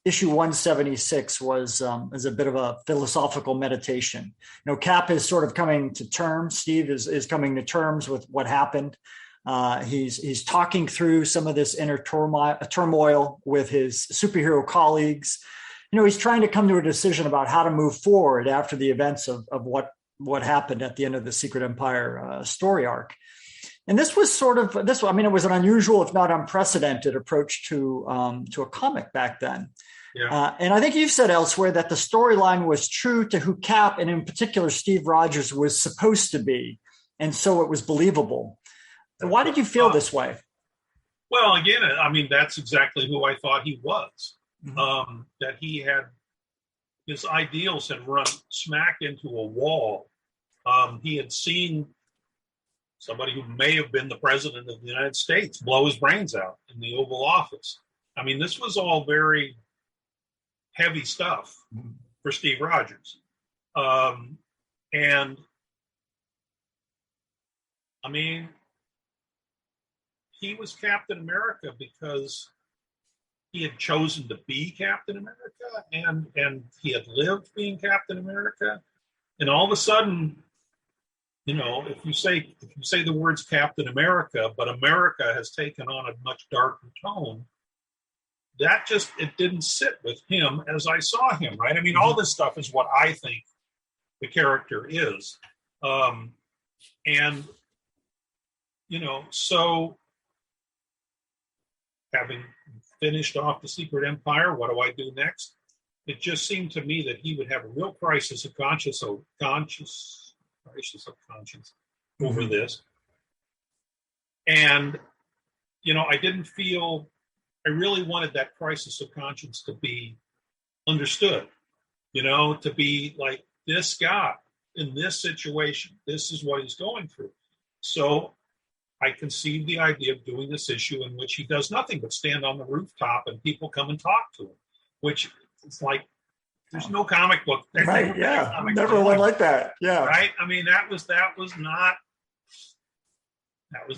issue 176 was a bit of a philosophical meditation. Cap is sort of coming to terms. Steve is coming to terms with what happened. He's talking through some of this inner turmoil with his superhero colleagues. He's trying to come to a decision about how to move forward after the events of what happened at the end of the Secret Empire story arc. And this was it was an unusual, if not unprecedented, approach to a comic back then. Yeah. And I think you've said elsewhere that the storyline was true to who Cap, and in particular Steve Rogers, was supposed to be. And so it was believable. Why did you feel this way? Well, again, I mean, that's exactly who I thought he was. Mm-hmm. That he had, his ideals had run smack into a wall. He had seen somebody who may have been the president of the United States blow his brains out in the Oval Office. I mean, this was all very heavy stuff for Steve Rogers. And I mean, he was Captain America because he had chosen to be Captain America, and he had lived being Captain America. And all of a sudden, if you say the words Captain America, but America has taken on a much darker tone, it didn't sit with him as I saw him, right? I mean, all this stuff is what I think the character is. So having finished off the Secret Empire, what do I do next? It just seemed to me that he would have a real crisis of consciousness crisis of conscience over this. And, I didn't feel, I really wanted that crisis of conscience to be understood, to be like, this guy in this situation, this is what he's going through. So I conceived the idea of doing this issue in which he does nothing but stand on the rooftop and people come and talk to him, which it's like, there's no comic book. Right. Yeah. Never one like that. Yeah. Right. I mean, that was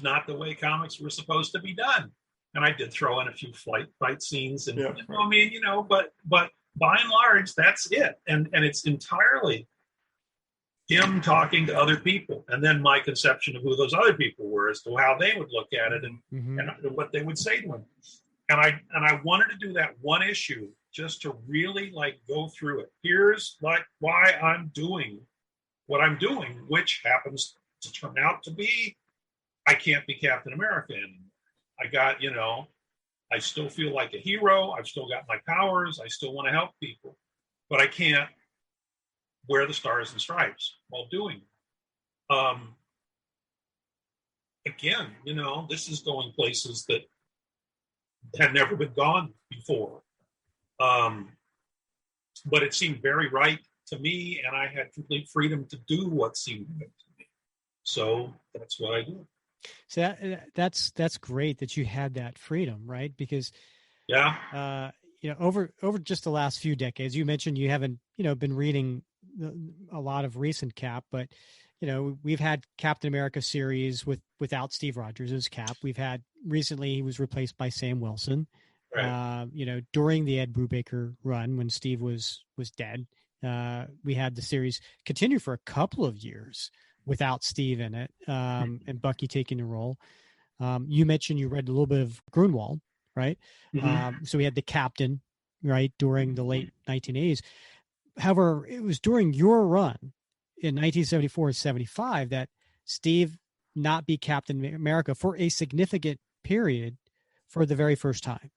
not the way comics were supposed to be done. And I did throw in a few fight scenes and, but by and large, that's it. And it's entirely him talking to other people, and then my conception of who those other people were as to how they would look at it and what they would say to him. And I wanted to do that one issue just to really go through it. Here's why I'm doing what I'm doing, which happens to turn out to be, I can't be Captain America anymore. I got, I still feel like a hero. I've still got my powers. I still want to help people, but I can't wear the stars and stripes while doing it. Again, this is going places that had never been gone before. But it seemed very right to me, and I had complete freedom to do what seemed right to me. So that's what I do. So that's great that you had that freedom, right? Because over just the last few decades, you mentioned you haven't been reading a lot of recent Cap, but we've had Captain America series without Steve Rogers as Cap. We've had recently, he was replaced by Sam Wilson. Right. During the Ed Brubaker run when Steve was dead, we had the series continue for a couple of years without Steve in it, and Bucky taking the role. You mentioned you read a little bit of Grunwald, right? Mm-hmm. So we had the Captain, right, during the late 1980s. However, it was during your run in 1974-75 that Steve not be Captain America for a significant period for the very first time.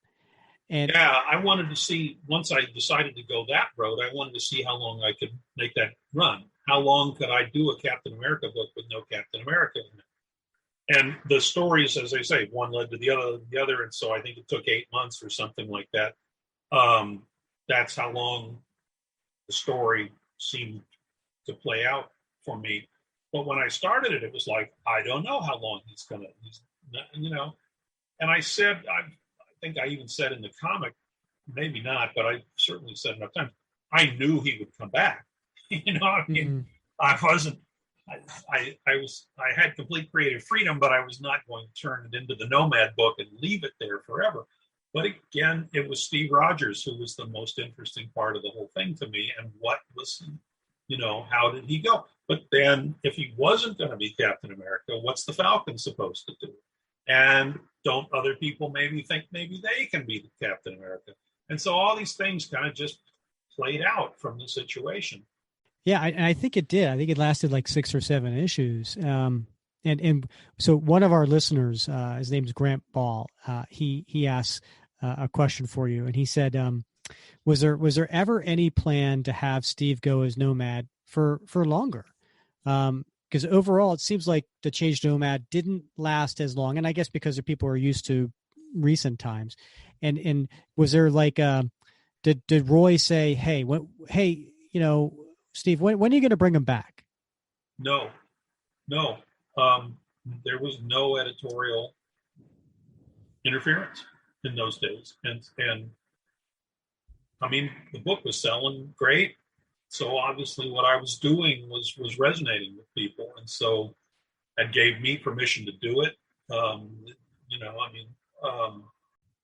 And I wanted to see, once I decided to go that road, I wanted to see how long I could make that run. How long could I do a Captain America book with no Captain America in it? And the stories, as I say, one led to the other. And so I think it took 8 months or something like that. That's how long the story seemed to play out for me. But when I started it, it was like, I don't know how long he's and I said, I think I even said in the comic, maybe not, but I certainly said enough times, I knew he would come back. I mean, I had complete creative freedom, but I was not going to turn it into the Nomad book and leave it there forever. But again, it was Steve Rogers who was the most interesting part of the whole thing to me. And what was, how did he go? But then if he wasn't going to be Captain America, what's the Falcon supposed to do? And don't other people maybe think maybe they can be the Captain America? And so all these things kind of just played out from the situation. Yeah, I think it did. I think it lasted like 6 or 7 issues. And so one of our listeners, his name's Grant Ball, he asks a question for you, and he said, was there ever any plan to have Steve go as Nomad for longer? Because overall, it seems like the change to Nomad didn't last as long, and I guess because people are used to recent times. And was there like did Roy say, hey, Steve, when are you going to bring him back? No. There was no editorial interference in those days, and I mean the book was selling great. So obviously what I was doing was resonating with people. And so that gave me permission to do it.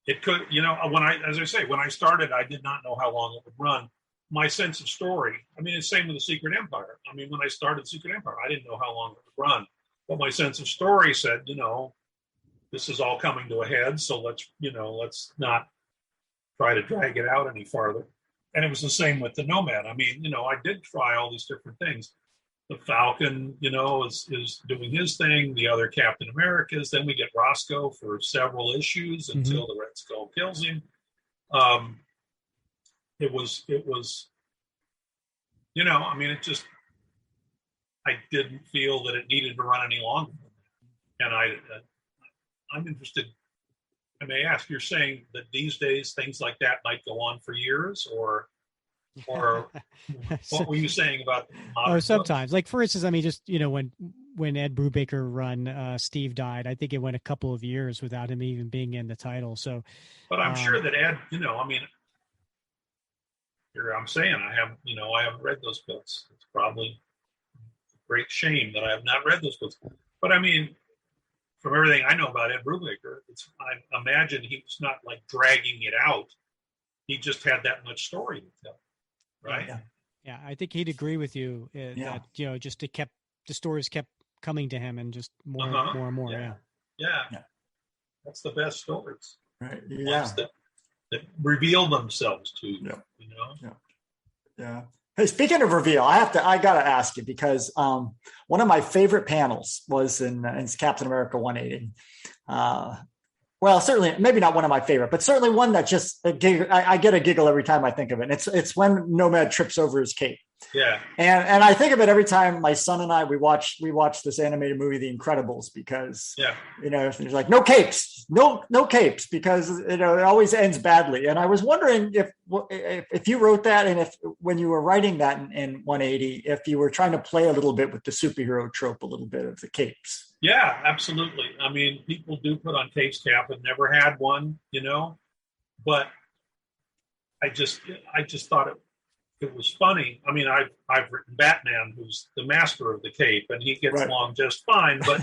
It could, when I started, I did not know how long it would run. My sense of story, it's the same with the Secret Empire. When I started Secret Empire, I didn't know how long it would run. But my sense of story said, this is all coming to a head. So let's not try to drag it out any farther. And it was the same with the Nomad. I did try all these different things. The Falcon, is doing his thing. The other Captain Americas. Then we get Roscoe for several issues until the Red Skull kills him. It was, it just, I didn't feel that it needed to run any longer. And I'm interested. I may ask, you're saying that these days things like that might go on for years, or what were you saying about modern sometimes books? like for instance, I mean, just when Ed Brubaker run Steve died, I think it went a couple of years without him even being in the title. So But I'm sure that Ed, I mean, here I'm saying I haven't read those books. It's probably a great shame that I have not read those books. But I mean, from everything I know about Ed Brubaker, I imagine he was not like dragging it out. He just had that much story to tell, right? Yeah, I think he'd agree with you that just the stories kept coming to him and just more and more. Yeah. That's the best stories. Right. Ones that reveal themselves to you. Yeah. Hey, speaking of reveal, I gotta ask you, because one of my favorite panels was in Captain America 180. Well, certainly, maybe not one of my favorite, but certainly one that just I get a giggle every time I think of it. It's when Nomad trips over his cape. Yeah. And I think of it every time my son and I we watch this animated movie, The Incredibles, because there's like no capes, no capes, because it always ends badly. And I was wondering if you wrote that, and if when you were writing that in 180, if you were trying to play a little bit with the superhero trope, a little bit of the capes. Yeah, absolutely. I mean, people do put on capes. Cap and never had one, but I just thought it was funny. I mean, I've written Batman, who's the master of the cape, and he gets along just fine. But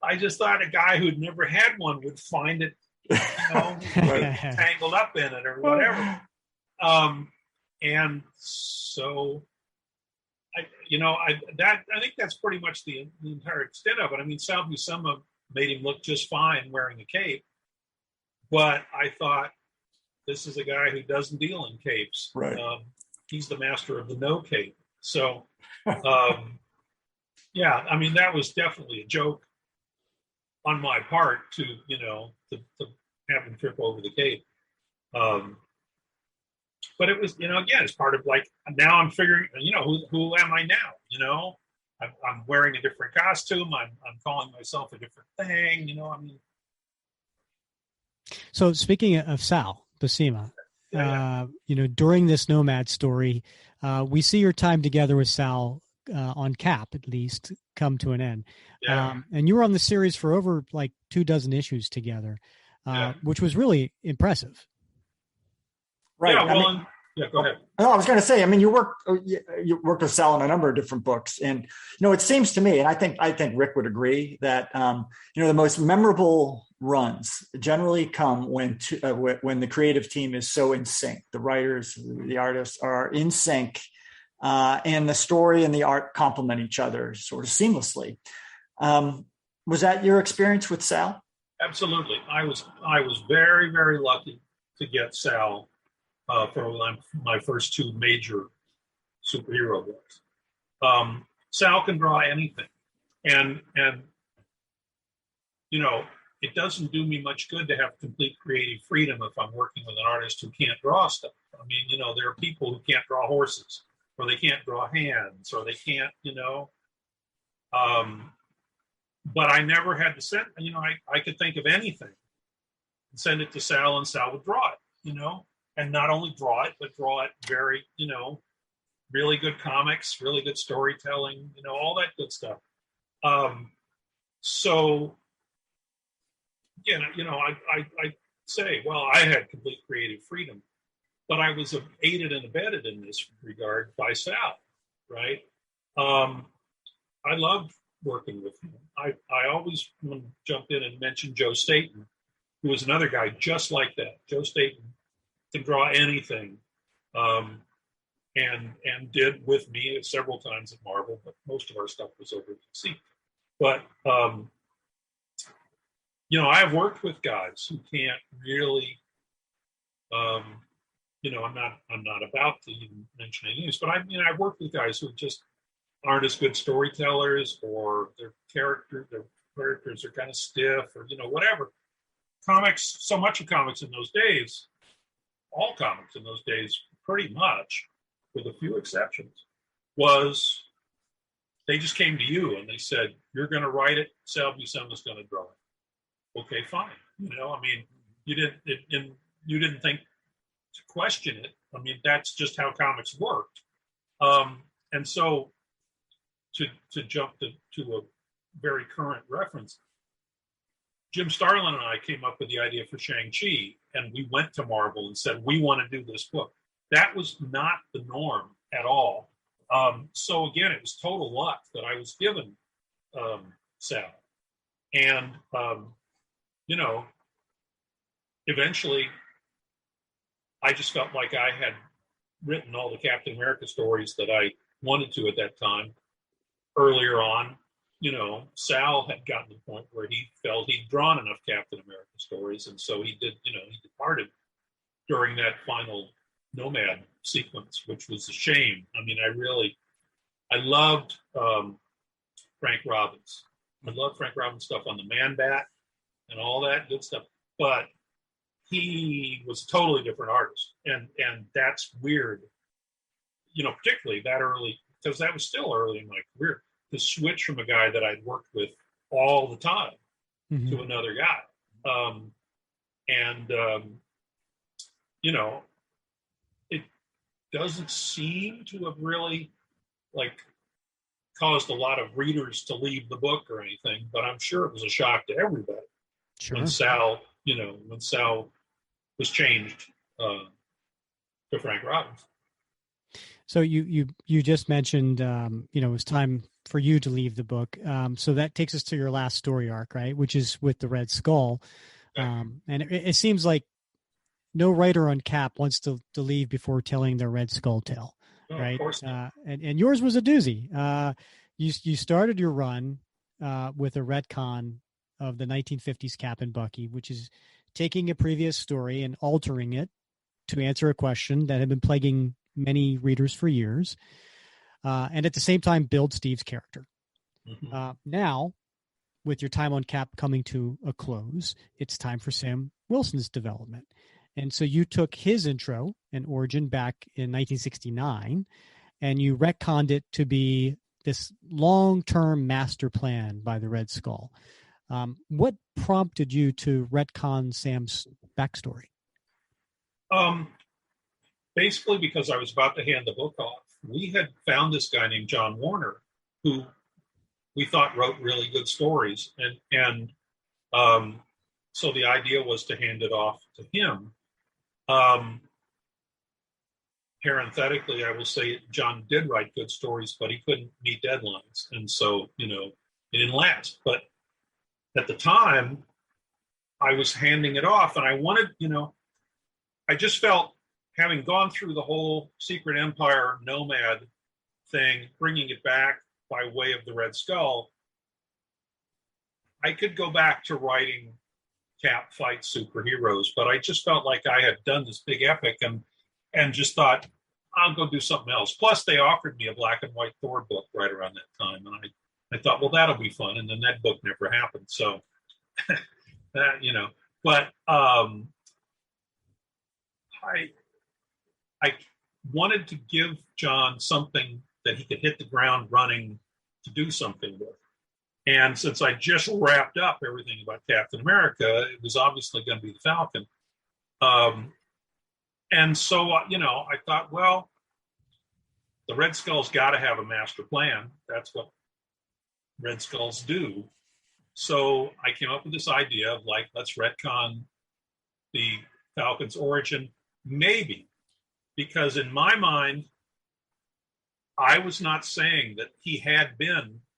I just thought a guy who'd never had one would find it, tangled up in it or whatever. And so I think that's pretty much the entire extent of it. I mean, Sal Buscema made him look just fine wearing a cape, but I thought, this is a guy who doesn't deal in capes. Right. He's the master of the no cape. So, I mean, that was definitely a joke on my part to have him trip over the cape. But it was, again, it's part of like, now I'm figuring, who am I now? I'm wearing a different costume. I'm calling myself a different thing. I mean. So speaking of Sal Buscema, during this Nomad story, we see your time together with Sal on Cap, at least, come to an end. And you were on the series for over like 24 issues together, which was really impressive. Right. Go ahead. No, I was going to say, I mean, you worked with Sal on a number of different books, and it seems to me, and I think Rick would agree, that the most memorable runs generally come when the creative team is so in sync. The writers, the artists are in sync, and the story and the art complement each other sort of seamlessly. Was that your experience with Sal? Absolutely. I was very, very lucky to get Sal for my first two major superhero books. Sal can draw anything, and it doesn't do me much good to have complete creative freedom if I'm working with an artist who can't draw stuff. I mean, there are people who can't draw horses, or they can't draw hands, or they can't, but I never had to send, I could think of anything and send it to Sal, and Sal would draw it, and not only draw it, but draw it very, really good comics, really good storytelling, all that good stuff. So, again, I say, well, I had complete creative freedom, but I was aided and abetted in this regard by Sal, right? I loved working with him. I always jump in and mention Joe Staton, who was another guy just like that. Joe Staton can draw anything, and did with me several times at Marvel, but most of our stuff was over at DC. But I've worked with guys who can't really, I'm not about to even mention any names, but I've worked with guys who just aren't as good storytellers, or their characters are kind of stiff, or whatever. So much of comics in those days, all comics in those days, pretty much, with a few exceptions, was they just came to you and they said, "You're going to write it. Sal Buscema's going to draw it." Okay, fine. I mean, you didn't think to question it. I mean, that's just how comics worked. And so, to jump to a very current reference, Jim Starlin and I came up with the idea for Shang-Chi, and we went to Marvel and said, we want to do this book. That was not the norm at all. So again, it was total luck that I was given Sal. And, eventually I just felt like I had written all the Captain America stories that I wanted to at that time. Earlier on, Sal had gotten to the point where he felt he'd drawn enough Captain America stories. And so he departed during that final Nomad sequence, which was a shame. I mean, I loved Frank Robbins. I loved Frank Robbins stuff on the Man-Bat and all that good stuff. But he was a totally different artist. And that's weird, particularly that early, because that was still early in my career, to switch from a guy that I'd worked with all the time to another guy. It doesn't seem to have really caused a lot of readers to leave the book or anything, but I'm sure it was a shock to everybody. Sure. When Sal was changed to Frank Robbins. So you just mentioned, it was time for you to leave the book. So that takes us to your last story arc, right? Which is with the Red Skull. And it seems like no writer on Cap wants to leave before telling their Red Skull tale, right? Of course not. And yours was a doozy. You started your run with a retcon of the 1950s Cap and Bucky, which is taking a previous story and altering it to answer a question that had been plaguing many readers for years, and at the same time build Steve's character. Now, with your time on Cap coming to a close, it's time for Sam Wilson's development. And so you took his intro and origin back in 1969, and you retconned it to be this long-term master plan by the Red Skull. What prompted you to retcon Sam's backstory? Basically because I was about to hand the book off. We had found this guy named John Warner, who we thought wrote really good stories. And so the idea was to hand it off to him. Parenthetically, I will say John did write good stories, but he couldn't meet deadlines. And so, it didn't last. But at the time, I was handing it off, and I wanted, I just felt, having gone through the whole Secret Empire Nomad thing, bringing it back by way of the Red Skull, I could go back to writing Cap fight superheroes, but I just felt like I had done this big epic and just thought, I'll go do something else. Plus, they offered me a black and white Thor book right around that time, and I thought, well, that'll be fun. And then that book never happened. So, but I wanted to give John something that he could hit the ground running to do something with. And since I just wrapped up everything about Captain America, it was obviously going to be the Falcon. And so, I thought, well, the Red Skull's got to have a master plan. That's what Red Skulls do. So I came up with this idea of let's retcon the Falcon's origin, maybe. Because in my mind, I was not saying that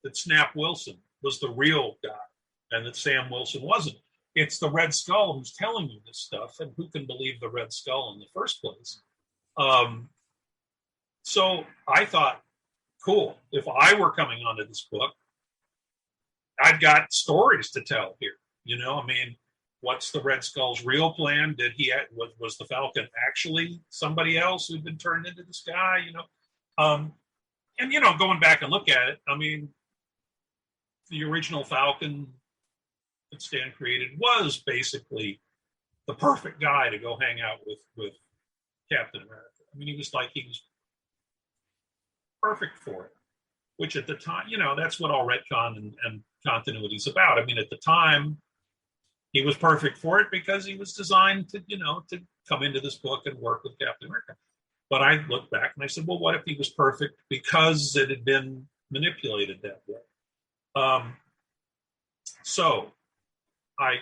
that Snap Wilson was the real guy and that Sam Wilson wasn't. It's the Red Skull who's telling you this stuff, and who can believe the Red Skull in the first place? So I thought, cool, if I were coming onto this book, I've got stories to tell here. What's the Red Skull's real plan? Was the Falcon actually somebody else who'd been turned into this guy? Going back and look at it, the original Falcon that Stan created was basically the perfect guy to go hang out with Captain America. He was perfect for it. Which at the time, that's what all retcon and continuity is about. I mean, at the time, he was perfect for it because he was designed to come into this book and work with Captain America. But I looked back and I said, well, what if he was perfect because it had been manipulated that way? So I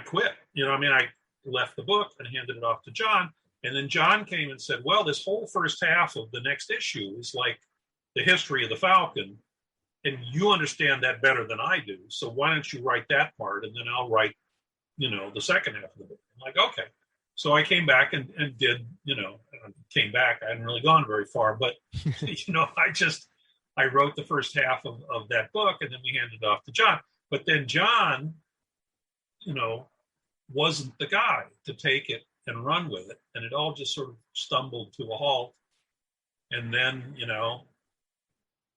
quit. I left the book and handed it off to John. And then John came and said, well, this whole first half of the next issue is like the history of the Falcon. And you understand that better than I do. So why don't you write that part? And then I'll write, the second half of the book. I'm like, okay. So I came back and did, came back. I hadn't really gone very far, but, I wrote the first half of that book and then we handed it off to John. But then John, wasn't the guy to take it and run with it. And it all just sort of stumbled to a halt. And then,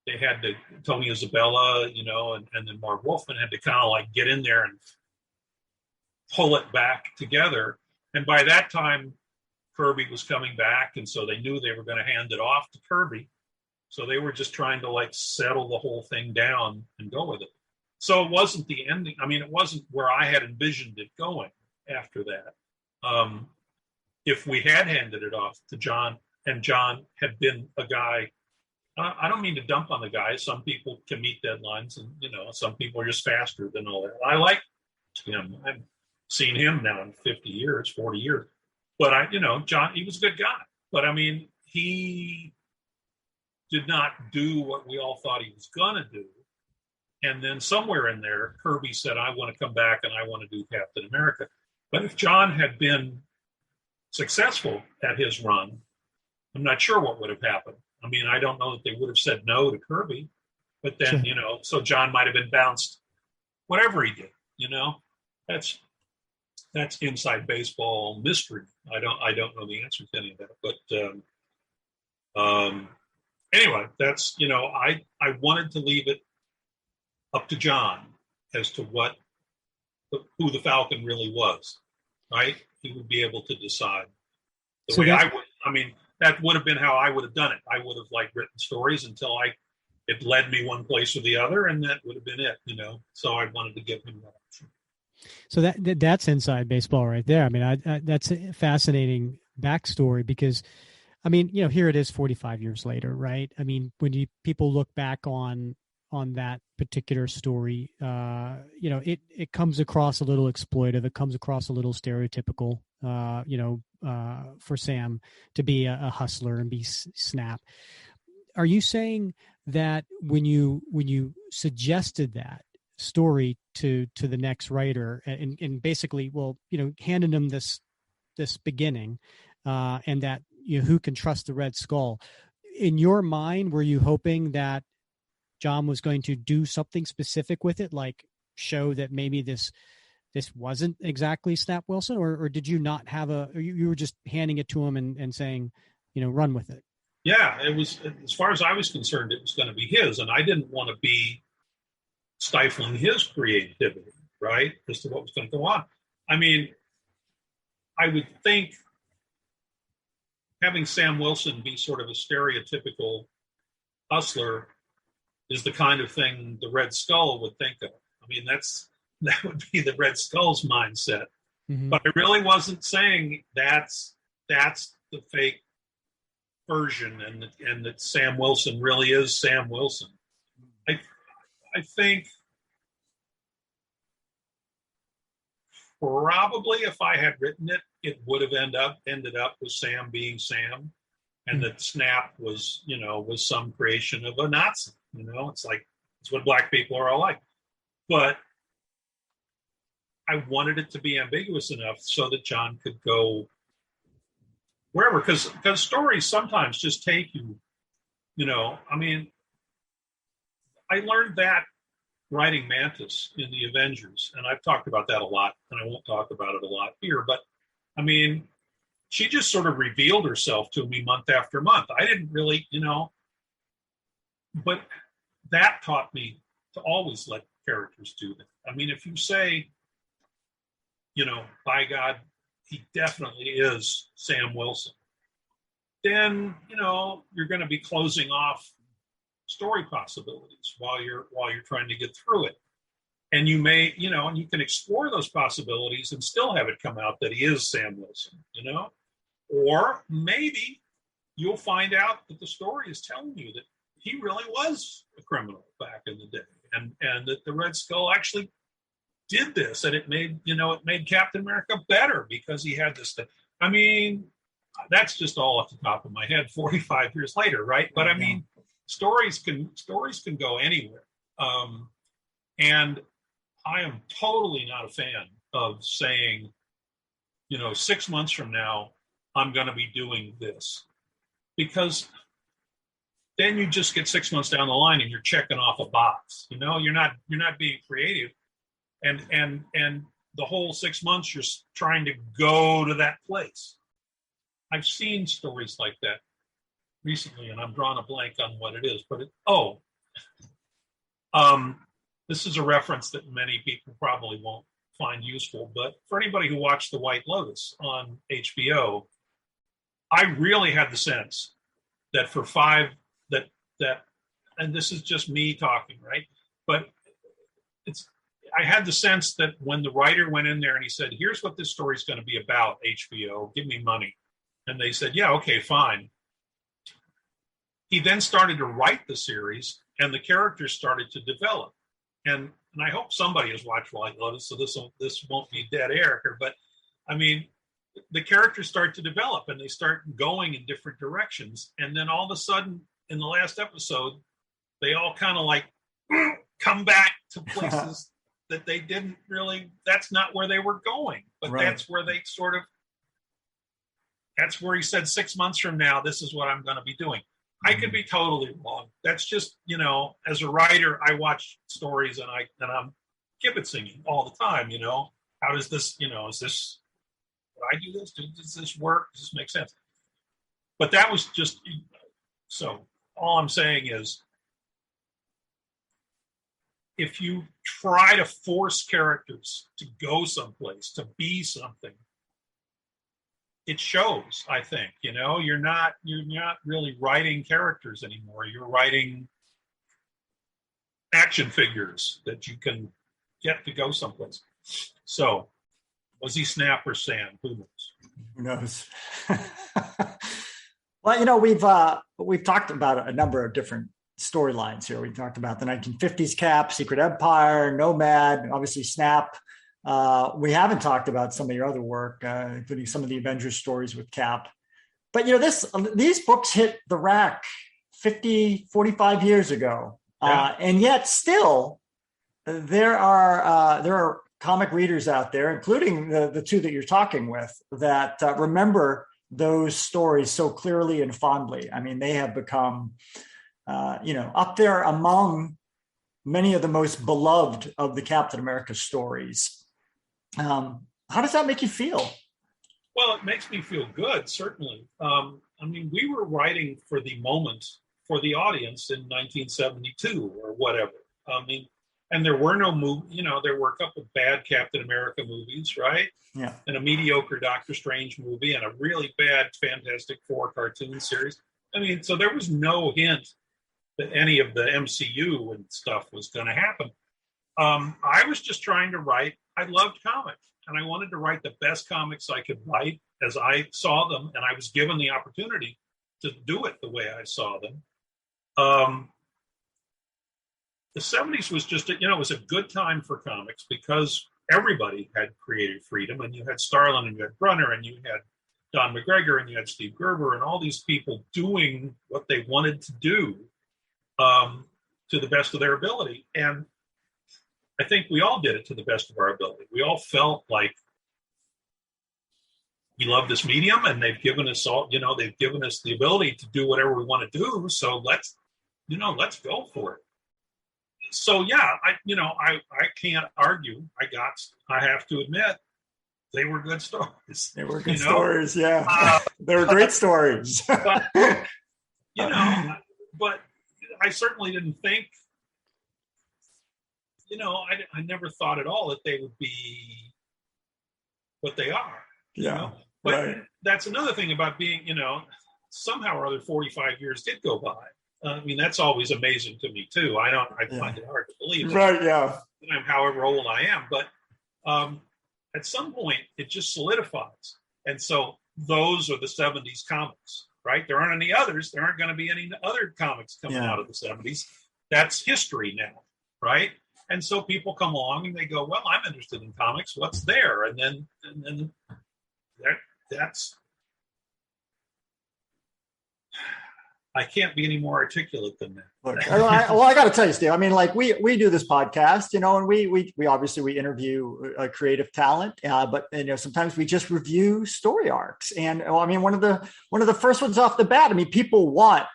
they had to, Tony Isabella, and then Mark Wolfman had to kind of like get in there and pull it back together. And by that time, Kirby was coming back. And so they knew they were going to hand it off to Kirby. So they were just trying to like settle the whole thing down and go with it. So it wasn't the ending. I mean, it wasn't where I had envisioned it going after that. If we had handed it off to John and John had been a guy, I don't mean to dump on the guy. Some people can meet deadlines and, some people are just faster than all that. I like him. I've seen him now in 50 years, 40 years. But John, he was a good guy. But I mean, he did not do what we all thought he was going to do. And then somewhere in there, Kirby said, I want to come back and I want to do Captain America. But if John had been successful at his run, I'm not sure what would have happened. I mean, I don't know that they would have said no to Kirby, but then, Sure. So John might have been bounced, whatever he did, that's inside baseball mystery. I don't know the answer to any of that, but anyway, that's, I wanted to leave it up to John as to who the Falcon really was, right? He would be able to decide the way I would. I mean, that would have been how I would have done it. I would have written stories until it led me one place or the other, and that would have been it, So I wanted to give him that option. So that's inside baseball right there. I mean, that's a fascinating backstory because, I mean, here it is 45 years later, right? I mean, when people look back on that particular story, it comes across a little exploitive. It comes across a little stereotypical, for Sam to be a hustler and be Snap. Are you saying that when you suggested that story to the next writer and basically, handing them this beginning, and that who can trust the Red Skull, in your mind, were you hoping that John was going to do something specific with it, like show that maybe this wasn't exactly Snap Wilson, or did you not have you were just handing it to him and saying, run with it? Yeah, it was, as far as I was concerned, it was going to be his, and I didn't want to be stifling his creativity, right, as to what was going to go on. I mean, I would think having Sam Wilson be sort of a stereotypical hustler is the kind of thing the Red Skull would think of. I mean, that would be the Red Skull's mindset. Mm-hmm. But I really wasn't saying that's the fake version and that Sam Wilson really is Sam Wilson. I think probably if I had written it, it would have ended up with Sam being Sam, and that Snap was some creation of a Nazi. It's what black people are all like. But I wanted it to be ambiguous enough so that John could go wherever, because stories sometimes just take you, I mean, I learned that writing Mantis in the Avengers, and I've talked about that a lot, and I won't talk about it a lot here, but I mean, she just sort of revealed herself to me month after month. I didn't really, but that taught me to always let characters do that. I mean, if you say, by God, he definitely is Sam Wilson, then, you're going to be closing off story possibilities while you're trying to get through it. And you may, and you can explore those possibilities and still have it come out that he is Sam Wilson, or maybe you'll find out that the story is telling you that he really was a criminal back in the day, and that the Red Skull actually did this, and it made Captain America better because he had this thing. I mean, that's just all off the top of my head 45 years later, right? But I mean, stories can go anywhere. And I am totally not a fan of saying, 6 months from now, I'm going to be doing this, because then you just get 6 months down the line and you're checking off a box. You're not being creative, and the whole 6 months you're trying to go to that place. I've seen stories like that recently, and I'm drawing a blank on what it is. But this is a reference that many people probably won't find useful. But for anybody who watched The White Lotus on HBO, I really had the sense that for and this is just me talking, right? But I had the sense that when the writer went in there and he said, "Here's what this story is going to be about, HBO, give me money." And they said, "Yeah, okay, fine." He then started to write the series, and the characters started to develop. And I hope somebody has watched White Lotus, so this won't be dead air here. But I mean, the characters start to develop, and they start going in different directions. And then all of a sudden, in the last episode, they all kind of like come back to places that they didn't really. That's not where they were going, but that's where they sort of. That's where he said 6 months from now, this is what I'm going to be doing. I could be totally wrong. That's just, as a writer, I watch stories and I'm kibitzing all the time, how does this, is this, I do this? Does this work? Does this make sense? But that was just, so all I'm saying is, if you try to force characters to go someplace, to be something, it shows, I think, you're not really writing characters anymore. You're writing action figures that you can get to go someplace. So was he Snap or Sam? Who knows? Who knows? Well, we've talked about a number of different storylines here. We talked about the 1950s Cap, Secret Empire, Nomad, obviously Snap. We haven't talked about some of your other work, including some of the Avengers stories with Cap. But, these books hit the rack 45 years ago. And yet still there are comic readers out there, including the two that you're talking with, that remember those stories so clearly and fondly. I mean, they have become, up there among many of the most beloved of the Captain America stories. How does that make you feel? Well, it makes me feel good, certainly. I mean, we were writing for the moment, for the audience in 1972 or whatever. I mean, and there were no there were a couple of bad Captain America movies, right? Yeah. And a mediocre Doctor Strange movie and a really bad Fantastic Four cartoon series. I mean, so there was no hint that any of the MCU and stuff was going to happen. I was just trying to write. I loved comics, and I wanted to write the best comics I could write as I saw them, and I was given the opportunity to do it the way I saw them. The 70s was just, it was a good time for comics because everybody had creative freedom, and you had Starlin and you had Brunner and you had Don McGregor and you had Steve Gerber and all these people doing what they wanted to do to the best of their ability. And I think we all did it to the best of our ability. We all felt like we love this medium, and they've given us all, they've given us the ability to do whatever we want to do. So let's go for it. So yeah, I can't argue. I have to admit, they were good stories. They were good stories. Yeah, they were great stories. but I certainly didn't think. I never thought at all that they would be what they are. Yeah. But that's another thing about being, somehow or other 45 years did go by. I mean, that's always amazing to me too. I find it hard to believe. Right. Yeah. I'm however old I am, but at some point it just solidifies. And so those are the 70s comics, right? There aren't any others. There aren't going to be any other comics coming out of the 70s. That's history now, right? And so people come along and they go, well, I'm interested in comics. What's there? And then that's, I can't be any more articulate than that. Look, I got to tell you, Steve, I mean, like we do this podcast, you know, and we obviously we interview a creative talent, but you know, sometimes we just review story arcs. And I mean, one of the first ones off the bat, I mean, people want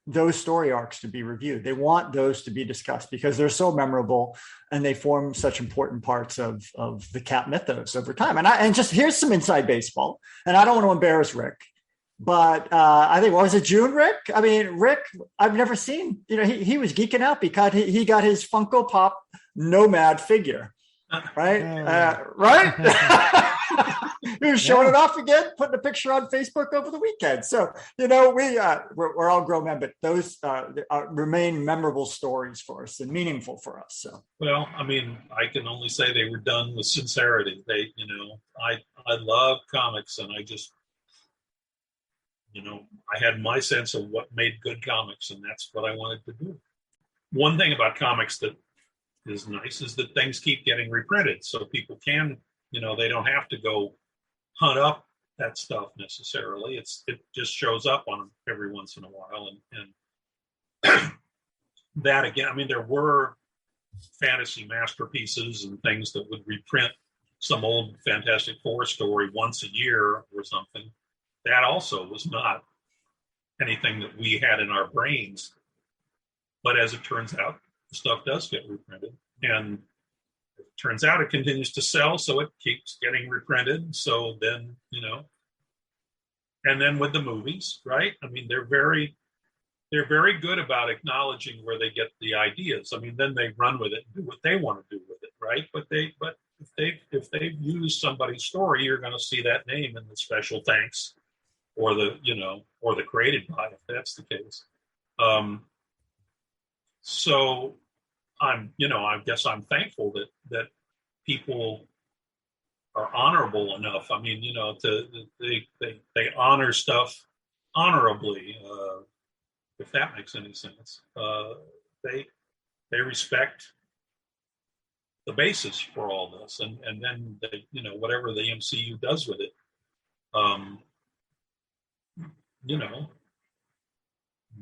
those story arcs to be reviewed. They want those to be discussed because they're so memorable and they form such important parts of the Cap mythos over time. And just here's some inside baseball. And I don't want to embarrass Rick, but I think, what was it, June, Rick? I mean, Rick, I've never seen, you know, he was geeking out because he got his Funko Pop Nomad figure, right? Right? He was showing it off again, putting a picture on Facebook over the weekend. So, you know, we're all grown men, but those remain memorable stories for us and meaningful for us. So, well, I mean, I can only say they were done with sincerity. They, you know, I love comics, and I just, you know, I had my sense of what made good comics, and that's what I wanted to do. One thing about comics that is nice is that things keep getting reprinted, so people can, you know, they don't have to go hunt up that stuff necessarily. It just shows up on them every once in a while, and that again, I mean, there were fantasy masterpieces and things that would reprint some old Fantastic Four story once a year or something. That also was not anything that we had in our brains. But as it turns out, the stuff does get reprinted. And it turns out it continues to sell, so it keeps getting reprinted. So then, you know, and then with the movies, right? I mean, they're very good about acknowledging where they get the ideas. I mean, then they run with it and do what they want to do with it, right? But if they've used somebody's story, you're going to see that name in the special thanks, or the, you know, or the created by, if that's the case. So I guess I'm thankful that people are honorable enough. I mean, you know, they honor stuff honorably, if that makes any sense. They respect the basis for all this, and then they, you know, whatever the MCU does with it, you know,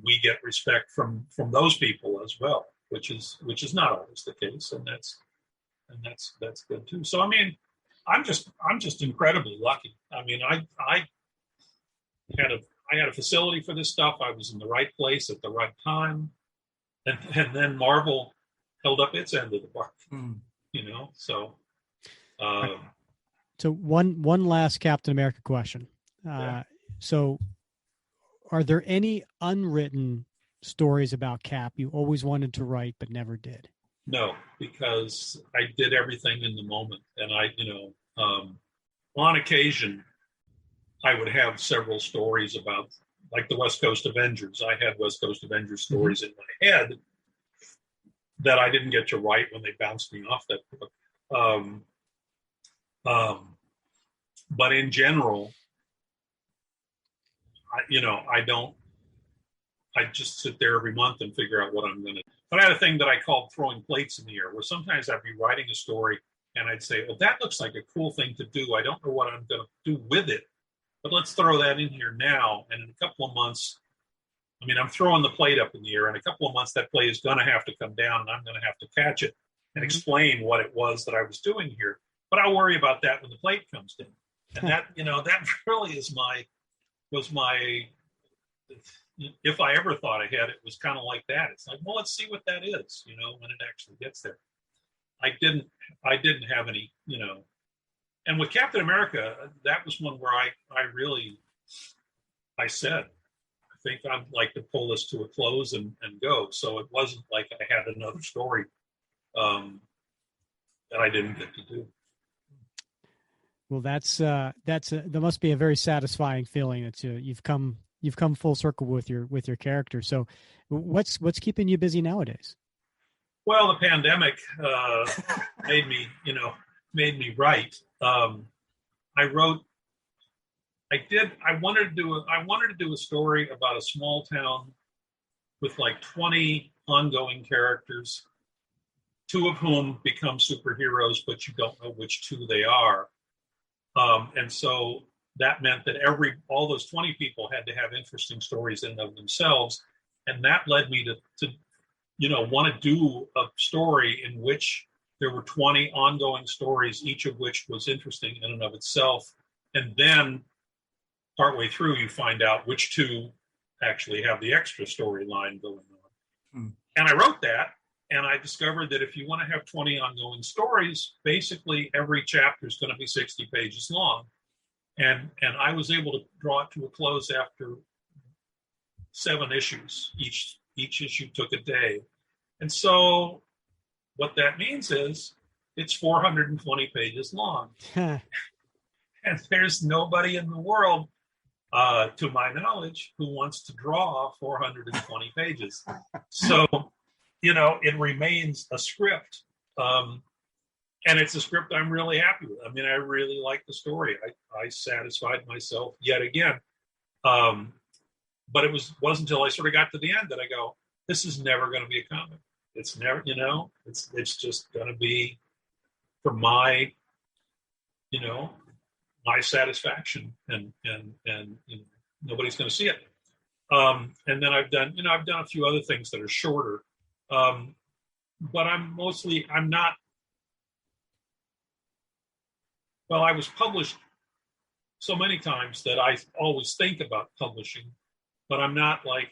we get respect from those people as well, which is not always the case, and that's good too. So I mean, I'm just incredibly lucky. I mean, I had a facility for this stuff. I was in the right place at the right time, and then Marvel held up its end of the bargain. You know, so. So one last Captain America question. So, are there any unwritten stories about Cap you always wanted to write but never did? No, because I did everything in the moment, and on occasion, I would have several stories about, like the West Coast Avengers. I had West Coast Avengers stories in my head that I didn't get to write when they bounced me off that book. But in general, I just sit there every month and figure out what I'm going to do. But I had a thing that I called throwing plates in the air, where sometimes I'd be writing a story and I'd say, well, that looks like a cool thing to do. I don't know what I'm going to do with it, but let's throw that in here now. And in a couple of months, I mean, I'm throwing the plate up in the air. In a couple of months, that plate is going to have to come down, and I'm going to have to catch it and explain what it was that I was doing here. But I'll worry about that when the plate comes down. And that, you know, that really was my, if I ever thought ahead, it was kind of like that. It's like, well, let's see what that is, you know, when it actually gets there. I didn't have any, you know, and with Captain America, that was one where I said, I think I'd like to pull this to a close and go. So it wasn't like I had another story that I didn't get to do. Well, that must be a very satisfying feeling that you've come you've come full circle with your character. So what's keeping you busy nowadays? Well, the pandemic made me write. I wrote. I wanted to do a story about a small town with like 20 ongoing characters, 2 of whom become superheroes, but you don't know which 2 they are. And so that meant that all those 20 people had to have interesting stories in and of themselves. And that led me to want to do a story in which there were 20 ongoing stories, each of which was interesting in and of itself. And then partway through, you find out which 2 actually have the extra storyline going on. And I wrote that, and I discovered that if you want to have 20 ongoing stories, basically every chapter is going to be 60 pages long. And I was able to draw it to a close after 7 issues. Each issue took a day. And so what that means is it's 420 pages long. And there's nobody in the world, to my knowledge, who wants to draw 420 pages. So, it remains a script. And it's a script I'm really happy with. I mean, I really like the story. I satisfied myself yet again. But it wasn't until I sort of got to the end that I go, this is never going to be a comic. It's never, it's just going to be for my, my satisfaction, and nobody's going to see it. And then I've done a few other things that are shorter. But I'm not, well, I was published so many times that I always think about publishing, but I'm not like,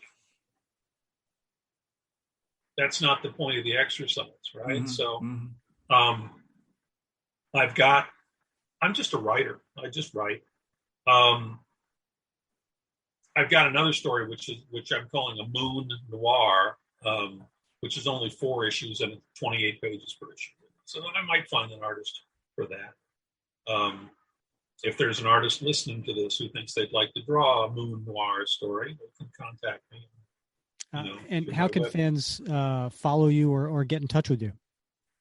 that's not the point of the exercise, right? So I'm just a writer. I just write. I've got another story, which I'm calling a moon noir, which is only 4 issues and 28 pages per issue. So I might find an artist for that. If there's an artist listening to this who thinks they'd like to draw a moon noir story, they can contact me. And how can fans follow you or get in touch with you?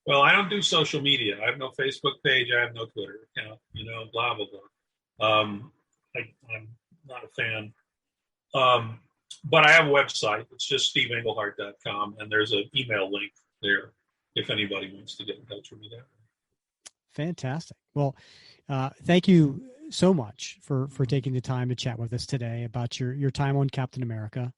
Well, I don't do social media. I have no Facebook page. I have no Twitter account, blah, blah, blah. I'm not a fan. But I have a website. It's just steveenglehart.com, and there's an email link there if anybody wants to get in touch with me there. Fantastic. Well, thank you so much for taking the time to chat with us today about your time on Captain America.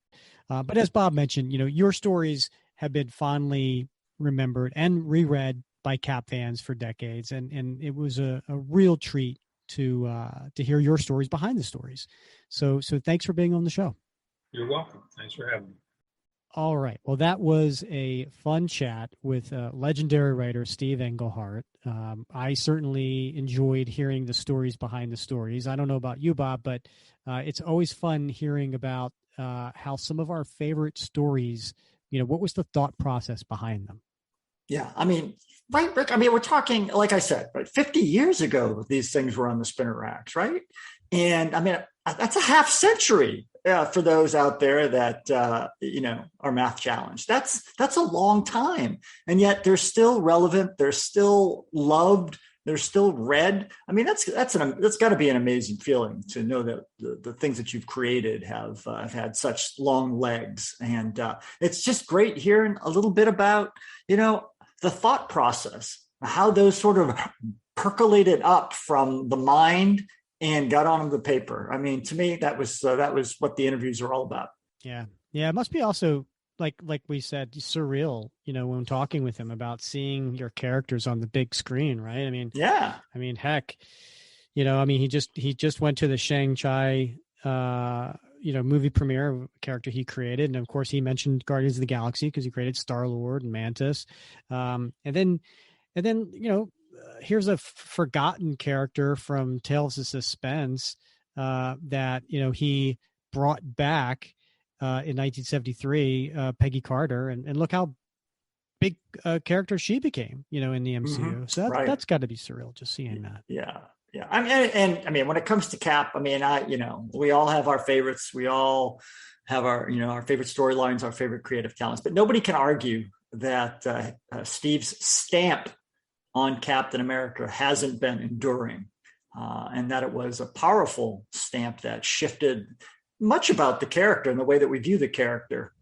But as Bob mentioned, your stories have been fondly remembered and reread by Cap fans for decades, and it was a real treat to hear your stories behind the stories. So thanks for being on the show. You're welcome. Thanks for having me. All right. Well, that was a fun chat with legendary writer Steve Englehart. I certainly enjoyed hearing the stories behind the stories. I don't know about you, Bob, but it's always fun hearing about how some of our favorite stories, what was the thought process behind them? Yeah. I mean, right, Rick? I mean, we're talking, like I said, right, 50 years ago, these things were on the spinner racks, right? And I mean, that's a half century for those out there that, are math challenged. That's a long time. And yet they're still relevant. They're still loved. They're still read. I mean, that's got to be an amazing feeling to know that the things that you've created have had such long legs. And it's just great hearing a little bit about, the thought process, how those sort of percolated up from the mind and got onto the paper. I mean, to me, that was what the interviews are all about. Yeah. Yeah. It must be also like we said, surreal, when talking with him about seeing your characters on the big screen. Right. I mean, yeah. I mean, heck, he just went to the Shang-Chi, movie premiere of a character he created. And of course he mentioned Guardians of the Galaxy because he created Star-Lord and Mantis. And then, here's a forgotten character from Tales of Suspense that, he brought back in 1973, Peggy Carter. And look how big a character she became, in the MCU. So that's got to be surreal just seeing that. Yeah. Yeah, I mean, and I mean, when it comes to Cap, I mean, we all have our favorites. We all have our, our favorite storylines, our favorite creative talents. But nobody can argue that Steve's stamp on Captain America hasn't been enduring, and that it was a powerful stamp that shifted much about the character and the way that we view the character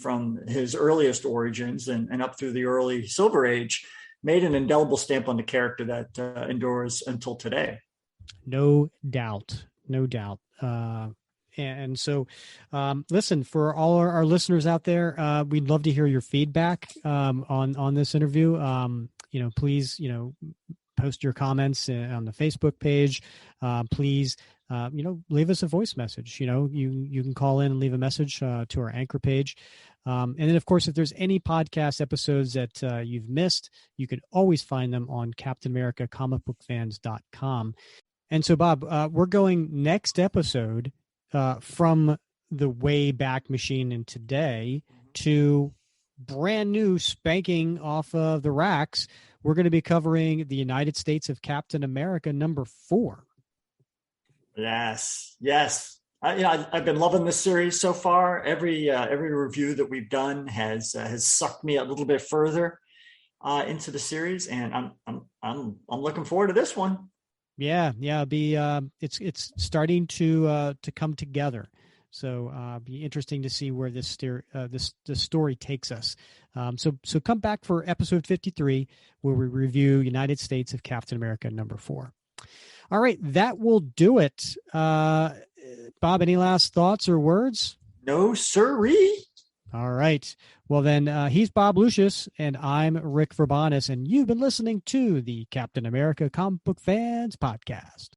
from his earliest origins and up through the early Silver Age. Made an indelible stamp on the character that endures until today. No doubt. No doubt. And so, listen, for all our listeners out there, we'd love to hear your feedback on this interview. Please, post your comments on the Facebook page. Please, leave us a voice message. You can call in and leave a message to our Anchor page. And then, of course, if there's any podcast episodes that you've missed, you can always find them on CaptainAmericaComicBookFans.com. And so, Bob, we're going next episode from the way back machine and today to brand new spanking off of the racks. We're going to be covering the United States of Captain America #4. Yes. I've been loving this series so far. Every review that we've done has sucked me a little bit further into the series, and I'm looking forward to this one. Yeah, it's starting to come together. So be interesting to see where this story takes us. So come back for episode 53, where we review United States of Captain America #4. All right, that will do it. Bob, any last thoughts or words? No, sirree. All right. Well, then he's Bob Lucius, and I'm Rick Verbanis, and you've been listening to the Captain America Comic Book Fans Podcast.